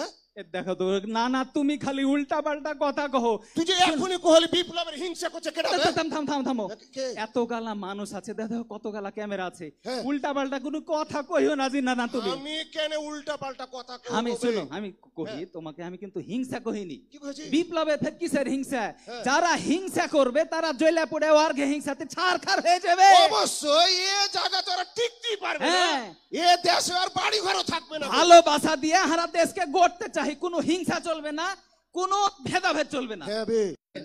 দেখো তো, না না তুমি খালি উল্টা পাল্টা কথা কহো। তুই যে এখনই কহলি বিপ্লবের হিংসা করছে কেডা? থামো, এত গালা মানুষ আছে, দেখো কত গালা ক্যামেরা আছে, উল্টা পাল্টা কোনো কথা কইও না জি। না না তুমি, আমি কেন উল্টা পাল্টা কথা কই? আমি শুনো, আমি কহি তোমাকে, আমি কিন্তু হিংসা কহিনি। বিপ্লবে ফের কিসের হিংসা? যারা হিংসা করবে তারা জেলে পড়ে ওয়ার্গে হিংসাতে ছারখার হয়ে যাবে। অবশ্যই এ জায়গা তোরা টিকতেই পারবে না, এ দেশে আর বাড়ি ঘরও থাকবে না। ভালোবাসা দিয়ে হারা দেশকে গড়তে চাই, কোনো হিংসা চলবে না, কোনো ভেদাভেদ চলবে না।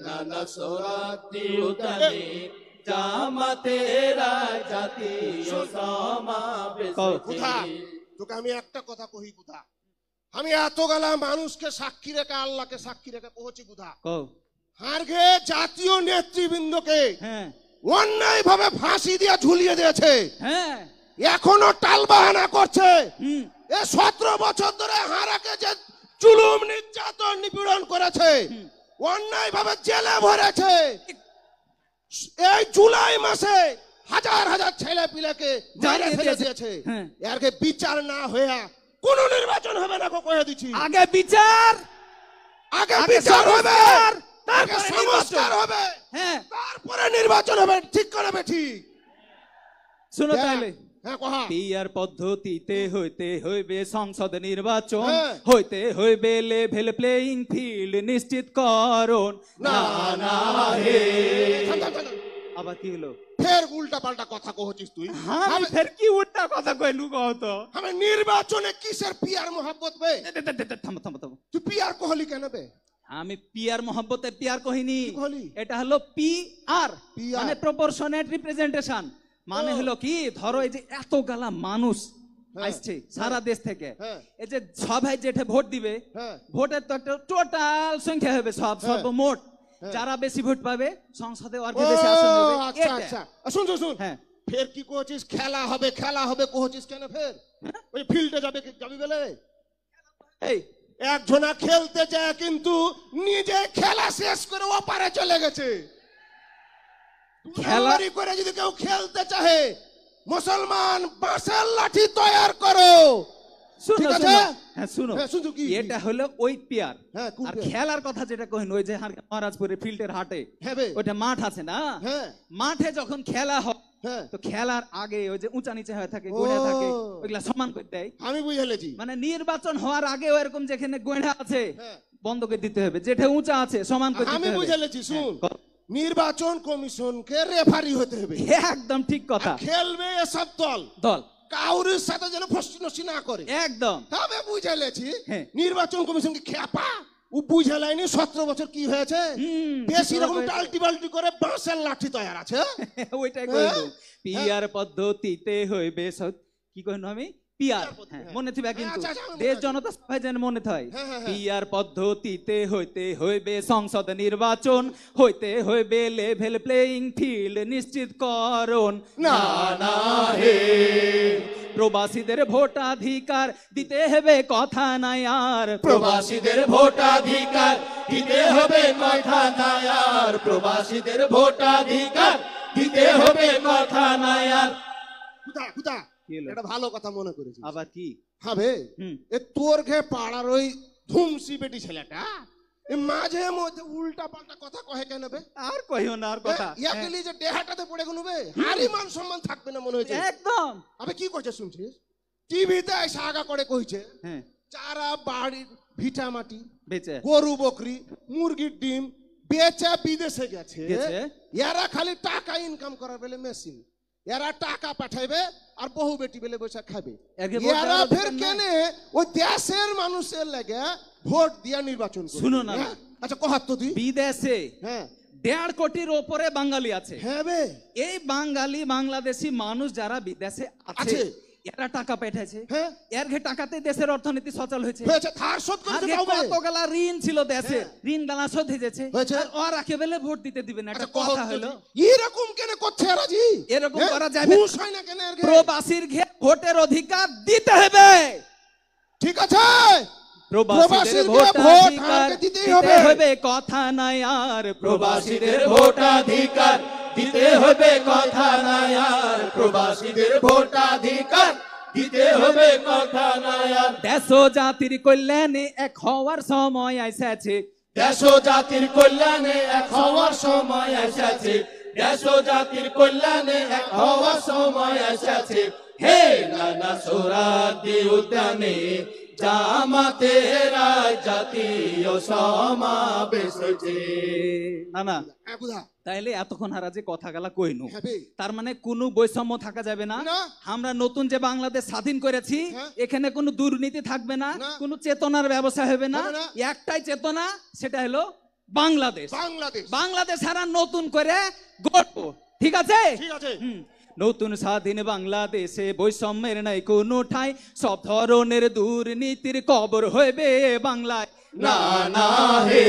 নানা সরাতি উতানে জামাতের জাতীয় সমাবেশ হয়েছে। তোকে আমি একটা কথা কহি কোথা, আমি এত গালা মানুষকে সাক্ষী রেখে আল্লাহকে সাক্ষী রেখে পৌঁছি কোথা, হারগে জাতীয় নেতৃবৃন্দকে অন্যায় ভাবে ফাঁসি দিয়ে ঝুলিয়ে দিয়েছে, এখনো টালবাহানা করছে। 17 বছর ধরে হারাকে যে জুলুম নির্যাতন নিপীড়ন করেছে, অন্যায় ভাবে জেলে ভরেছে, এই জুলাই মাসে হাজার হাজার ছেলে পিলেকে জেলে ফেলে দিয়েছে। এরকে বিচার না হয়ে কোন নির্বাচন হবে না কয়ে দিচ্ছি। আগে বিচার, আগে বিচার হবে, তারপরে সংস্কার হবে, তারপরে নির্বাচন হবে। ঠিক করবে ঠিক। শুনো তাহলে, পিয়ার পদ্ধতিতে হইতে হইবে সংসদ নির্বাচন, হইতে হইবে লেভেল প্লেইং ফিল্ড নিশ্চিত করণ। না না হে, আবার কি হলো? ফের উল্টা পাল্টা কথা কহছিস তুই। আমি ফের কি উল্টা কথা কইলু কও তো? আমি নির্বাচনে কিসের পিয়ার মোহাব্বত বে? থামো থামো থামো, তুই পিয়ার কহলি কেন বে? আমি পিয়ার মোহাব্বতে পিয়ার কহিনি, এটা হলো পিআর, মানে প্রপোর্শনেট রিপ্রেজেন্টেশন। মানে হলো কি, ধরো এই যে এত গালা মানুষ আসছে সারা দেশ থেকে, এই যে সবাই যেটা ভোট দিবে, ভোটের তো একটা টোটাল সংখ্যা হবে, সর্বমোট যারা বেশি ভোট পাবে সংসদে আর বেশি আসন হবে। আচ্ছা আচ্ছা, শুন শুন শুন, ফের কি কইছিস খেলা হবে কইছিস কেন ফের ওই ফিল্ডে যাবি বলে এই একজনা খেলতে যায় কিন্তু নিজে খেলা শেষ করে ওপারে চলে গেছে খেলারি করে যদি কেউ খেলতে চাহে মুসলমান বাঁশের লাঠি তৈরি করো শুনো হ্যাঁ শুনো এটা হলো ওই পেয়ার আর খেলার কথা যেটা কইন ওই যে মহারাজপুরের ফিল্ডের হাটে ওইটা মাঠ আছে না মাঠে যখন খেলা হয় তো খেলার আগে ওই যে উঁচা নিচে হয়ে থাকে গোড়া থাকে ওইগুলা সমান করে দেয় আমি বুঝেছি মানে নির্বাচন হওয়ার আগে এরকম যেখানে গোড়া আছে বন্ধ করে দিতে হবে যেটা উঁচা আছে সমান করে দিতে হবে আমি বুঝেছি শুন নির্বাচন কমিশনকে রেফারি হতে হবে একদম ঠিক কথা খেলবে এসব দল কাউরির সাথে যেন ফসনসি না করে একদম তবে বুঝেছি নির্বাচন কমিশনকে খেপা ও বুঝে লাইনি 17 বছর কি হয়েছে বেশি রকম টাল্টি বাল্টি করে বাঁশের লাঠি তৈরি আছে ওইটাই কইলো পিয়ার পদ্ধতিতে হইবে কি কইনো আমি পিয়ার মনে থিবা কিন্তু দেশ জনতা সবাই যেন মনে থাকে পিয়ার পদ্ধতিতে হইতে হইবে সংসদ নির্বাচন হইতে হইবে লেভেল প্লেইং ফিল্ড নিশ্চিতকরণ না না হে প্রবাসীদের ভোটাধিকার দিতে হবে কথা নাই আর প্রবাসীদের ভোটাধিকার দিতে হবে কথা নাই আর প্রবাসীদের ভোটাধিকার দিতে হবে কথা নাই আর কুদা এটা ভালো কথা মনে করেছিস আবার কি হবে এ তোর ঘে পাড়ার ওই ধুমসি বেটি ছেলেটা মাঝে মধ্যে উল্টা পাল্টা কথা কহে কেন বে আর কইও না আর কথা ইয়াকেলি যে দেহাটাতে পড়ে গনুবে হারি মান সম্মান থাকবে না মনে হচ্ছে একদম আবে কি কইছে শুনছিস টিভিতে এসে আগা করে কইছে চারা বাড়ির ভিটা মাটি বেচে গরু বকরি মুরগির ডিম বেচে বিদেশে গেছে এরা খালি টাকা ইনকাম করার বেলে মেশিন এরা টাকা পাঠাইবে আর বহু বেটি বেলে বসে খাবে এরা ফের কেনে ওই দেশের মানুষের লাগে ভোট দিয়া নির্বাচন করে শুনো না আচ্ছা কহাত তো তুই বিদেশে 1.5 কোটির উপরে বাঙালি আছে হ্যাঁ বে এই বাঙালি বাংলাদেশি মানুষ যারা বিদেশে আছে এরা টাকা পাঠাইছে এর ঘে টাকাতে দেশের অর্থনীতি সচল হয়েছে ধার শোধ করতে যাও কতগুলা ঋণ ছিল দেশে ঋণ গালা শোধ হয়েছে আর ওরা কেবলে ভোট দিতে দিবে না একটা কথা হলো এরকম কেন করছে রাজি এরকম করা যাবে প্রবাসীর ঘে ভোটের অধিকার দিতে হবে ঠিক আছে প্রবাসীদের ভোটাধিকার দিতে হবে কথা নাই আর প্রবাসীদের ভোটাধিকার দিতে হবে কথা নাই আর প্রবাসীদের ভোটাধিকার দিতে হবে কথা নাই আর দেশ জাতির কল্যাণে এক হওয়ার সময় এসেছে দেশ জাতির কল্যাণে এক হওয়ার সময় এসেছে দেশ জাতির কল্যাণে এক হওয়ার সময় এসেছে হে নানা সোহরাওয়ার্দী উদ্যানে জামাতের জাতীয় সমাবেশ হয়েছে না তাইলে এতক্ষণ হারা যে কথা গেলা কইনু তার মানে কোনো বৈষম্য থাকা যাবে না আমরা নতুন যে বাংলাদেশ স্বাধীন করেছি এখানে কোনো দুর্নীতি থাকবে না কোনো চেতনার ব্যবস্থা হবে না একটাই চেতনা সেটা হলো বাংলাদেশ বাংলাদেশ সারা নতুন করে গড়ব ঠিক আছে নতুন স্বাধীন বাংলাদেশে বৈষম্যের নাই কোনো ঠাই সব ধরনের দুর্নীতির কবর হইবে বাংলায় না না হে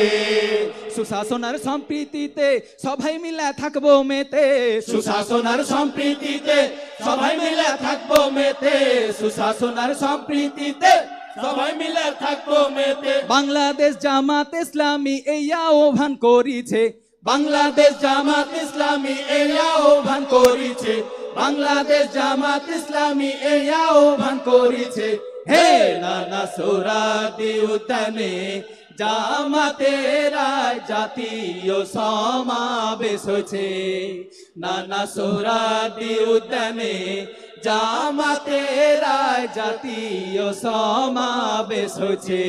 সুশাসনের সম্প্রীতিতে সবাই মিলে থাকবো মেতে সুশাসনের সম্প্রীতিতে সবাই মিলে থাকবো মেতে সুশাসনের সম্প্রীতিতে সবাই মিলে থাকবো মেতে বাংলাদেশ জামাত ইসলামী এই আহ্বান করিছে বাংলাদেশ জামাত ইসলামী এই আহ্বান করিছে বাংলাদেশ জামাত ইসলামী এই আহ্বান করিছে হে নানা সোহরাওয়ার্দী উদ্যানে জামাতের জাতীয় সমাবেশ হয়েছে নানা সোহরাওয়ার্দী উদ্যানে জামাতের জাতীয় সমাবেশ হয়েছে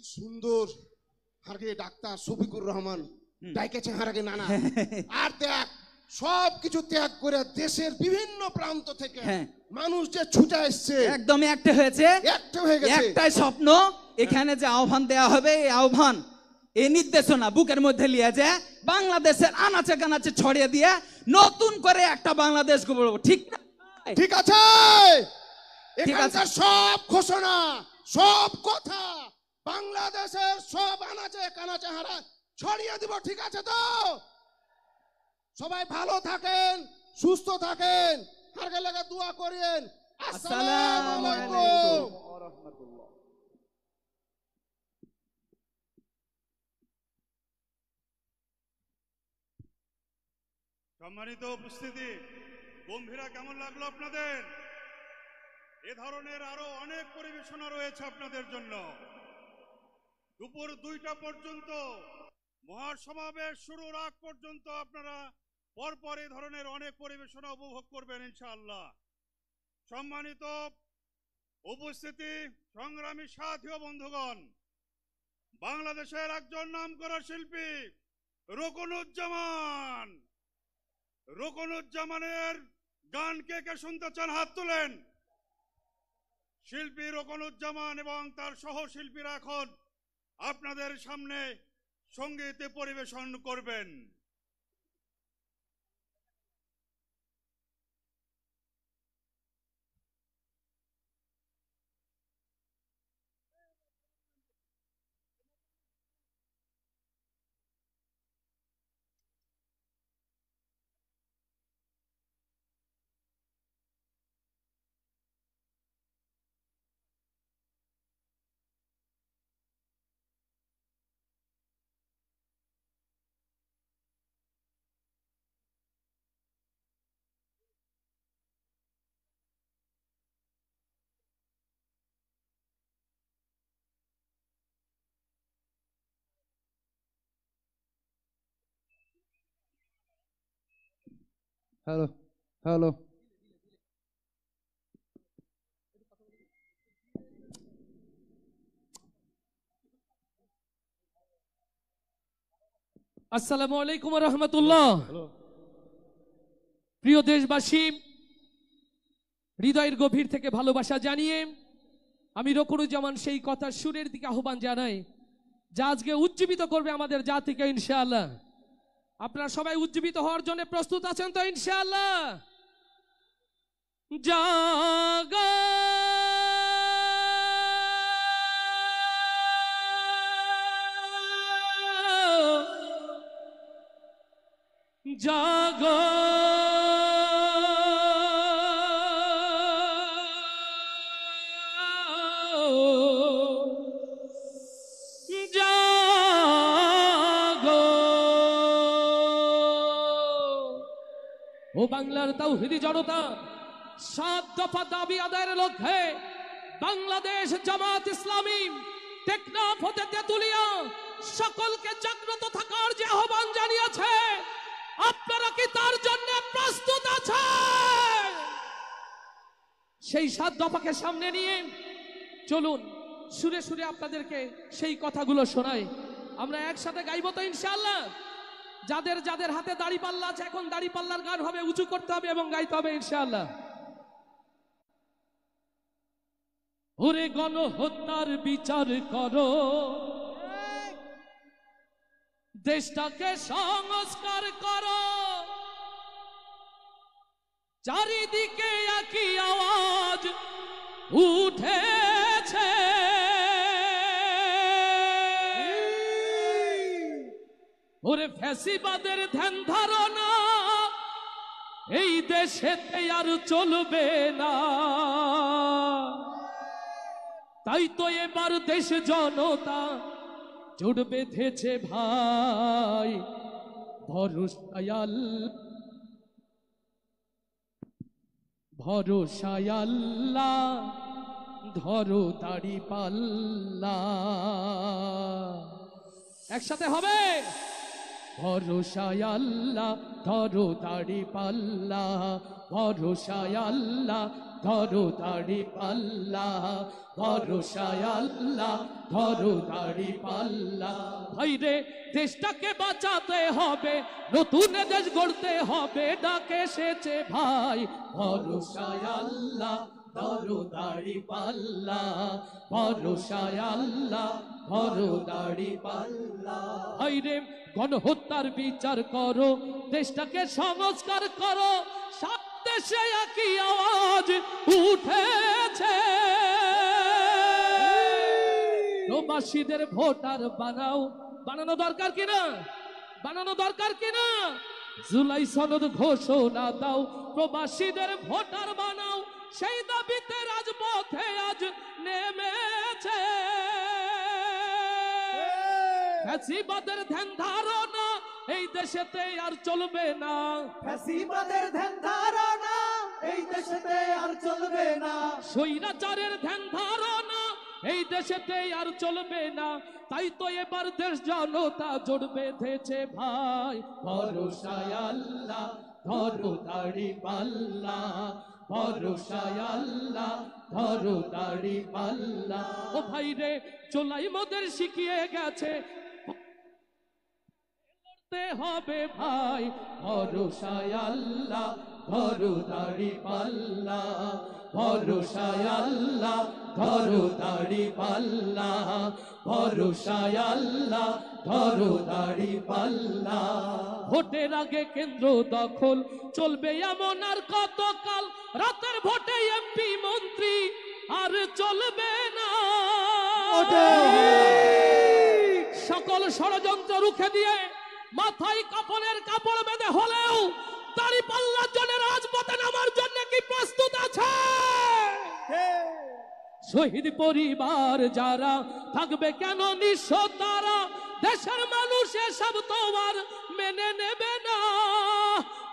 সুন্দর হারগে ডাক্তার শফিকুর রহমান ডাইকেছে হারগে নানা আর দেখ সব কিছু ত্যাগ করে দেশের বিভিন্ন প্রান্ত থেকে মানুষ যে ছুটে আসছে একদম একটা হয়েছে একটা হয়ে গেছে একটাই স্বপ্ন এখানে যে আহ্বান দেয়া হবে এই আহ্বান এই নির্দেশনা বুকের মধ্যে নিয়ে যে বাংলাদেশের আনাচে কানাচে ছড়িয়ে দিয়ে নতুন করে একটা বাংলাদেশ গড়ব ঠিক না ঠিক আছে এখানকার সব ঘোষণা সব কথা বাংলাদেশের সব আনাচে কানাচে হারা ছড়িয়ে দিব ঠিক আছে তো সবাই ভালো থাকেন, সুস্থ থাকেন, আর গেলে দোয়া করেন। আসসালামু আলাইকুম। সম্মানিত উপস্থিতি, গম্ভীরা কেমন লাগলো আপনাদের? এ ধরনের আরো অনেক পরিবেশনা রয়েছে আপনাদের জন্য। দুপুর 2টা পর্যন্ত মহাসমাবেশ শুরুর আগ পর্যন্ত আপনারা পরপর এই ধরনের অনেক পরিবেশনা উপভোগ করবেন ইনশাআল্লাহ। সম্মানিত উপস্থিতি, সংগ্রামী সাথী ও বন্ধুগণ, বাংলাদেশের একজন নামকরা শিল্পী রোকনুজ্জামানের গান কে কে শুনতে চান হাত তোলেন। শিল্পী রোকনুজ্জামান এবং তার সহশিল্পীরা এখন আপনাদের সামনে সঙ্গীত পরিবেশন করবেন। হ্যালো হ্যালো আসসালামু আলাইকুম রহমতুল্লাহ। প্রিয় দেশবাসী, হৃদয়ের গভীর থেকে ভালোবাসা জানিয়ে আমি রোকনুজ্জামান সেই কথা সুরের দিকে আহ্বান জানাই যা আজকে উজ্জীবিত করবে আমাদের জাতিকে ইনশাআল্লাহ। আপনারা সবাই উজ্জীবিত হওয়ার জন্য প্রস্তুত আছেন তো ইনশাআল্লাহ? জাগা জাগো ও বাংলার তাওহীদি জনতা, 7 দফা দাবি আদায়ের লক্ষ্যে বাংলাদেশ জামাত ইসলামী টেকনাফ হতে তেতুলিয়া সকলকে জাগ্রত থাকার যে আহ্বান জানিয়েছে, আপনারা কি তার জন্য প্রস্তুত আছেন? সেই 7 দফাকে সামনে নিয়ে চলুন সুরে সুরে আপনাদেরকে সেই কথাগুলো শোনাই। আমরা একসাথে গাইব তো ইনশাআল্লাহ? যাদের যাদের হাতে দাড়ি পাল্লা আছে এখন দাড়ি পাল্লার গান হবে, উঁচু করতে হবে এবং গাইতে হবে ইনশাআল্লাহ। ওরে গণহত্যার বিচার করো, দেশটাকে সংস্কার করো, চারিদিকে একই আওয়াজ উঠেছে, ওরে ফ্যাসিবাদের ধ্যান ধারণা এই দেশেতে আর চলবে না। তাই তো এবার দেশ জনতা জোট বেঁধেছে ভাই, ভরসায় আল্লাহ, ধরো দাড়ি পাল্লা। একসাথে হবে, ভরসায় আল্লাহ ধরো দাড়ি পাল্লা, ভরসায় আল্লাহ ধরো দাড়ি পাল্লা, ভরসায় আল্লাহ ধরো দাড়ি পাল্লা। ভাইরে দেশটাকে বাঁচাতে হবে, নতুন দেশ গড়তে হবে, ডাকে এসেছে ভাই, ভরসায় আল্লাহ ধরো দাড়ি পাল্লা, ভরসায় আল্লাহ ধরো দাড়ি পাল্লা। ভাইরে গণহত্যার বিচার করো, দেশটাকে সংস্কার করো, সব দেশে একই আওয়াজ উঠেছে। প্রবাসীদের ভোটার বানাও, বানানো দরকার কিনা? বানানো দরকার কিনা? জুলাই সনদ ঘোষণা দাও, প্রবাসীদের ভোটার বানাও, সেই দাবিতে রাজপথে আজ নেমেছে। ফ্যাসিবাদের ধ্যান ধারণা এই দেশেতে আর চলবে না, ফ্যাসিবাদের ধ্যান ধারণা এই দেশেতে আর চলবে না, স্বৈরাচারের ধ্যান ধারণা এই দেশেতে আর চলবে না। তাই তো এবার দেশ জনতা জোট বেঁধেছে ভাই, ভরসায় আল্লাহ ধরো দাড়ি পাল্লা, ভরসায় আল্লাহ ধরো দাড়ি পাল্লা। ও ভাই রে, চোলাই মোদের শিখিয়ে গেছে লড়তে হবে ভাই, ভরসায় আল্লাহ ধরো দাড়ি পাল্লা, ভরসায় আল্লাহ ধরো দাড়ি পাল্লা, ভরসায় আল্লাহ ধরো দাড়ি পাল্লা। ভোটের আগে কেন্দ্র দখল চলবে এমন আর কতকাল, রাতের ভোটে এমপি মন্ত্রী আর চলবে না। সকল ষড়যন্ত্র রুখে দিয়ে মাথায় কাপড়ের কাপড় বেঁধে হলেও দাড়ি পাল্লার জন্য রাজপথে নামার জন্য কি প্রস্তুত আছে? শহীদ পরিবার যারা থাকবে কেন নিঃস্ব তারা, দেশের মানুষ এসব তো আর মেনে নেবে না।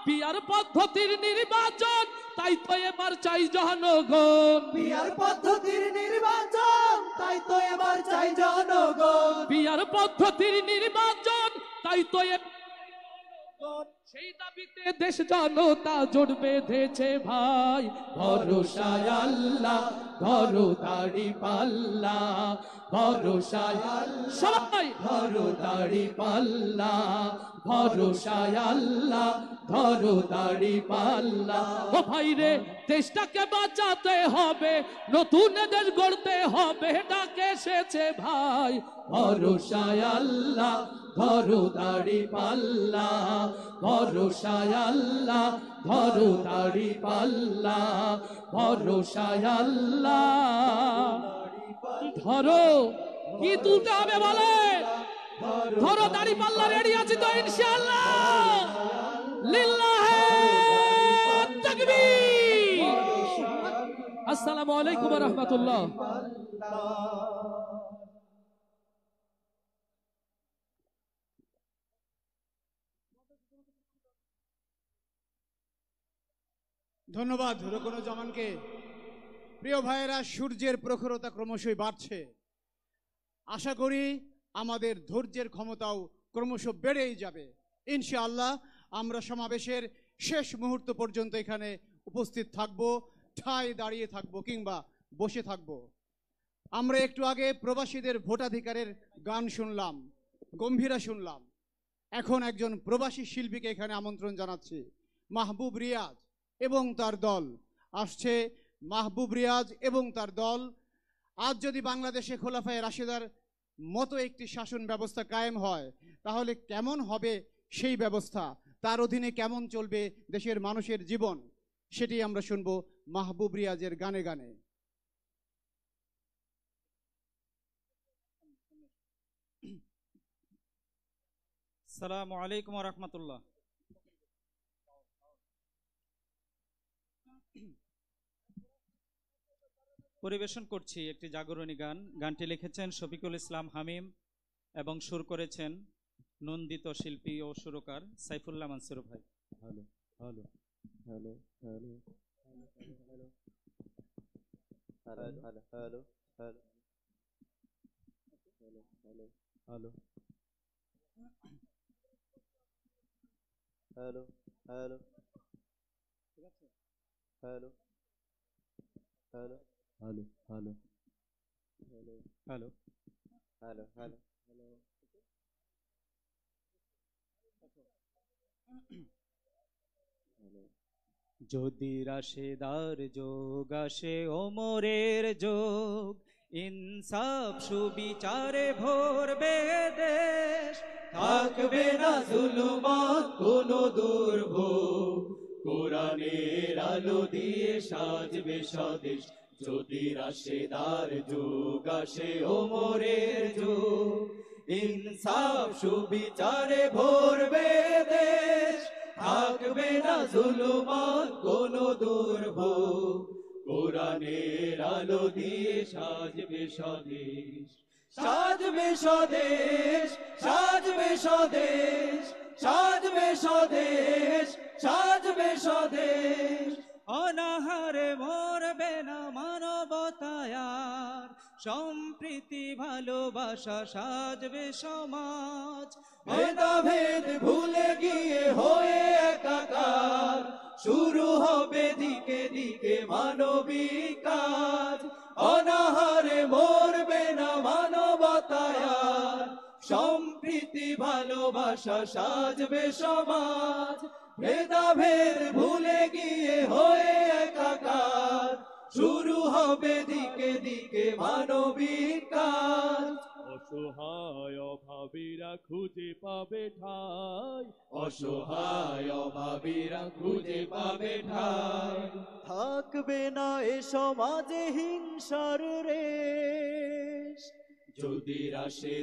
পিয়ার পদ্ধতির নির্বাচন তাই তো এবার চাই জনগণ, পিয়ার পদ্ধতির নির্বাচন তাই তো এবার চাই জনগণ, পিয়ার পদ্ধতির নির্বাচন তাই তো সেই দাবিতে দেশ জনতা জোট বেঁধেছে ভাই, ভরসায় আল্লাহ ধরো দাড়ি পাল্লা, ভরসায় সবাই ধরো দাড়ি পাল্লা, ভরসায় আল্লাহ ধরো দাড়ি পাল্লা। ও ভাই রে, দেশটাকে বাঁচাতে হবে, নতুন দেশ গড়তে হবে, ডাকে এসেছে ভাই, ভরসায় আল্লাহ ধরো দাড়ি পাল্লা, ভরসায় আল্লাহ ধরো দাড়ি পাল্লা, ভরসায় আল্লাহ ধরো। কি তুলতে হবে বলে? ধরো দাড়ি পাল্লা, রেডি আছি তো ইনশাআল্লাহ। লিল্লাহে তাকবীর। আসসালামু আলাইকুম ওয়া রাহমাতুল্লাহ। ধন্যবাদ রুকনুজ্জামানকে। প্রিয় ভাইয়েরা, সূর্যের প্রখরতা ক্রমশই বাড়ছে। আশা করি আমাদের ধৈর্যের ক্ষমতাও ক্রমশ বেড়েই যাবে ইনশাআল্লাহ। আমরা সমাবেশের শেষ মুহূর্ত পর্যন্ত এখানে উপস্থিত থাকব, ঠায় দাঁড়িয়ে থাকব কিংবা বসে থাকব। আমরা একটু আগে প্রবাসীদের ভোটাধিকারের গান শুনলাম, গম্ভীরা শুনলাম। এখন একজন প্রবাসী শিল্পীকে এখানে আমন্ত্রণ জানাচ্ছি, মাহবুব রিয়াজ এবং তার দল আসছে। মাহবুব রিয়াজ এবং তার দল। আজ যদি বাংলাদেশে খোলাফায়ে রাশেদার মতো একটি শাসন ব্যবস্থা কায়েম হয়, তাহলে কেমন হবে সেই ব্যবস্থা, তার অধীনে কেমন চলবে দেশের মানুষের জীবন, সেটি আমরা শুনবো মাহবুব রিয়াজের গানে গানে। আসসালামু আলাইকুম ওয়া রাহমাতুল্লাহ। পরিবেশন করছি একটি জাগরণী গান। গানটি লিখেছেন শফিকুল ইসলাম হামিম এবং সুর করেছেন নন্দিত শিল্পী ও সুরকার সাইফুল্লাহ মানসুর ভাই। Hello hello hello hello hello hello hello hello hello hello hello hello hello hello ঠিক আছে। Hello hello hello hello hello hello hello hello hello. যদি রাশেদার যোগ আসে ওমরের যোগ, ইনসাফ সুবিচারে ভরবে দেশ, থাকবে না জুলুমত কোনো দুর্ভোগ, কোরআনের আলো দিয়ে সাজবে স্বদেশ। যদি রাশেদার যুগ আসে ওমরের যুগ, ইনসাফ সুবিচারে ভরবে দেশ, থাকবে না জুলুমান কোনো দুর্ভোগ, কোরআনের আলো দিয়ে সাজবে স্বদেশ, সাজবে স্বদেশ, সাজবে স্বদেশ, সাজবে স্বদেশ, সাজবে স্বদেশ। অনাহারে মরবে না মানবতায়ার, সম্প্রীতি ভালোবাসা সাজবে সমাজ। ভেদাভেদ ভুলে গিয়ে হয়ে একাকার, শুরু হবে দিকে দিকে মানবিক কাজ। অনাহারে মরবে না মানবতায়ার, সম্প্রীতি ভালোবাসা সাজবে সমাজ। ভেদাভেদ ভুলে গিয়ে হয়ে একাকার, শুরু হবে দিকে দিকে মানবিক কাজ। অসহায় অভাবীরা খুঁজে পাবে ঠাই, অসহায় অভাবীরা খুঁজে পাবে ঠাই। থাকবে না এ সমাজে হিংসার রেশ, যদি আসে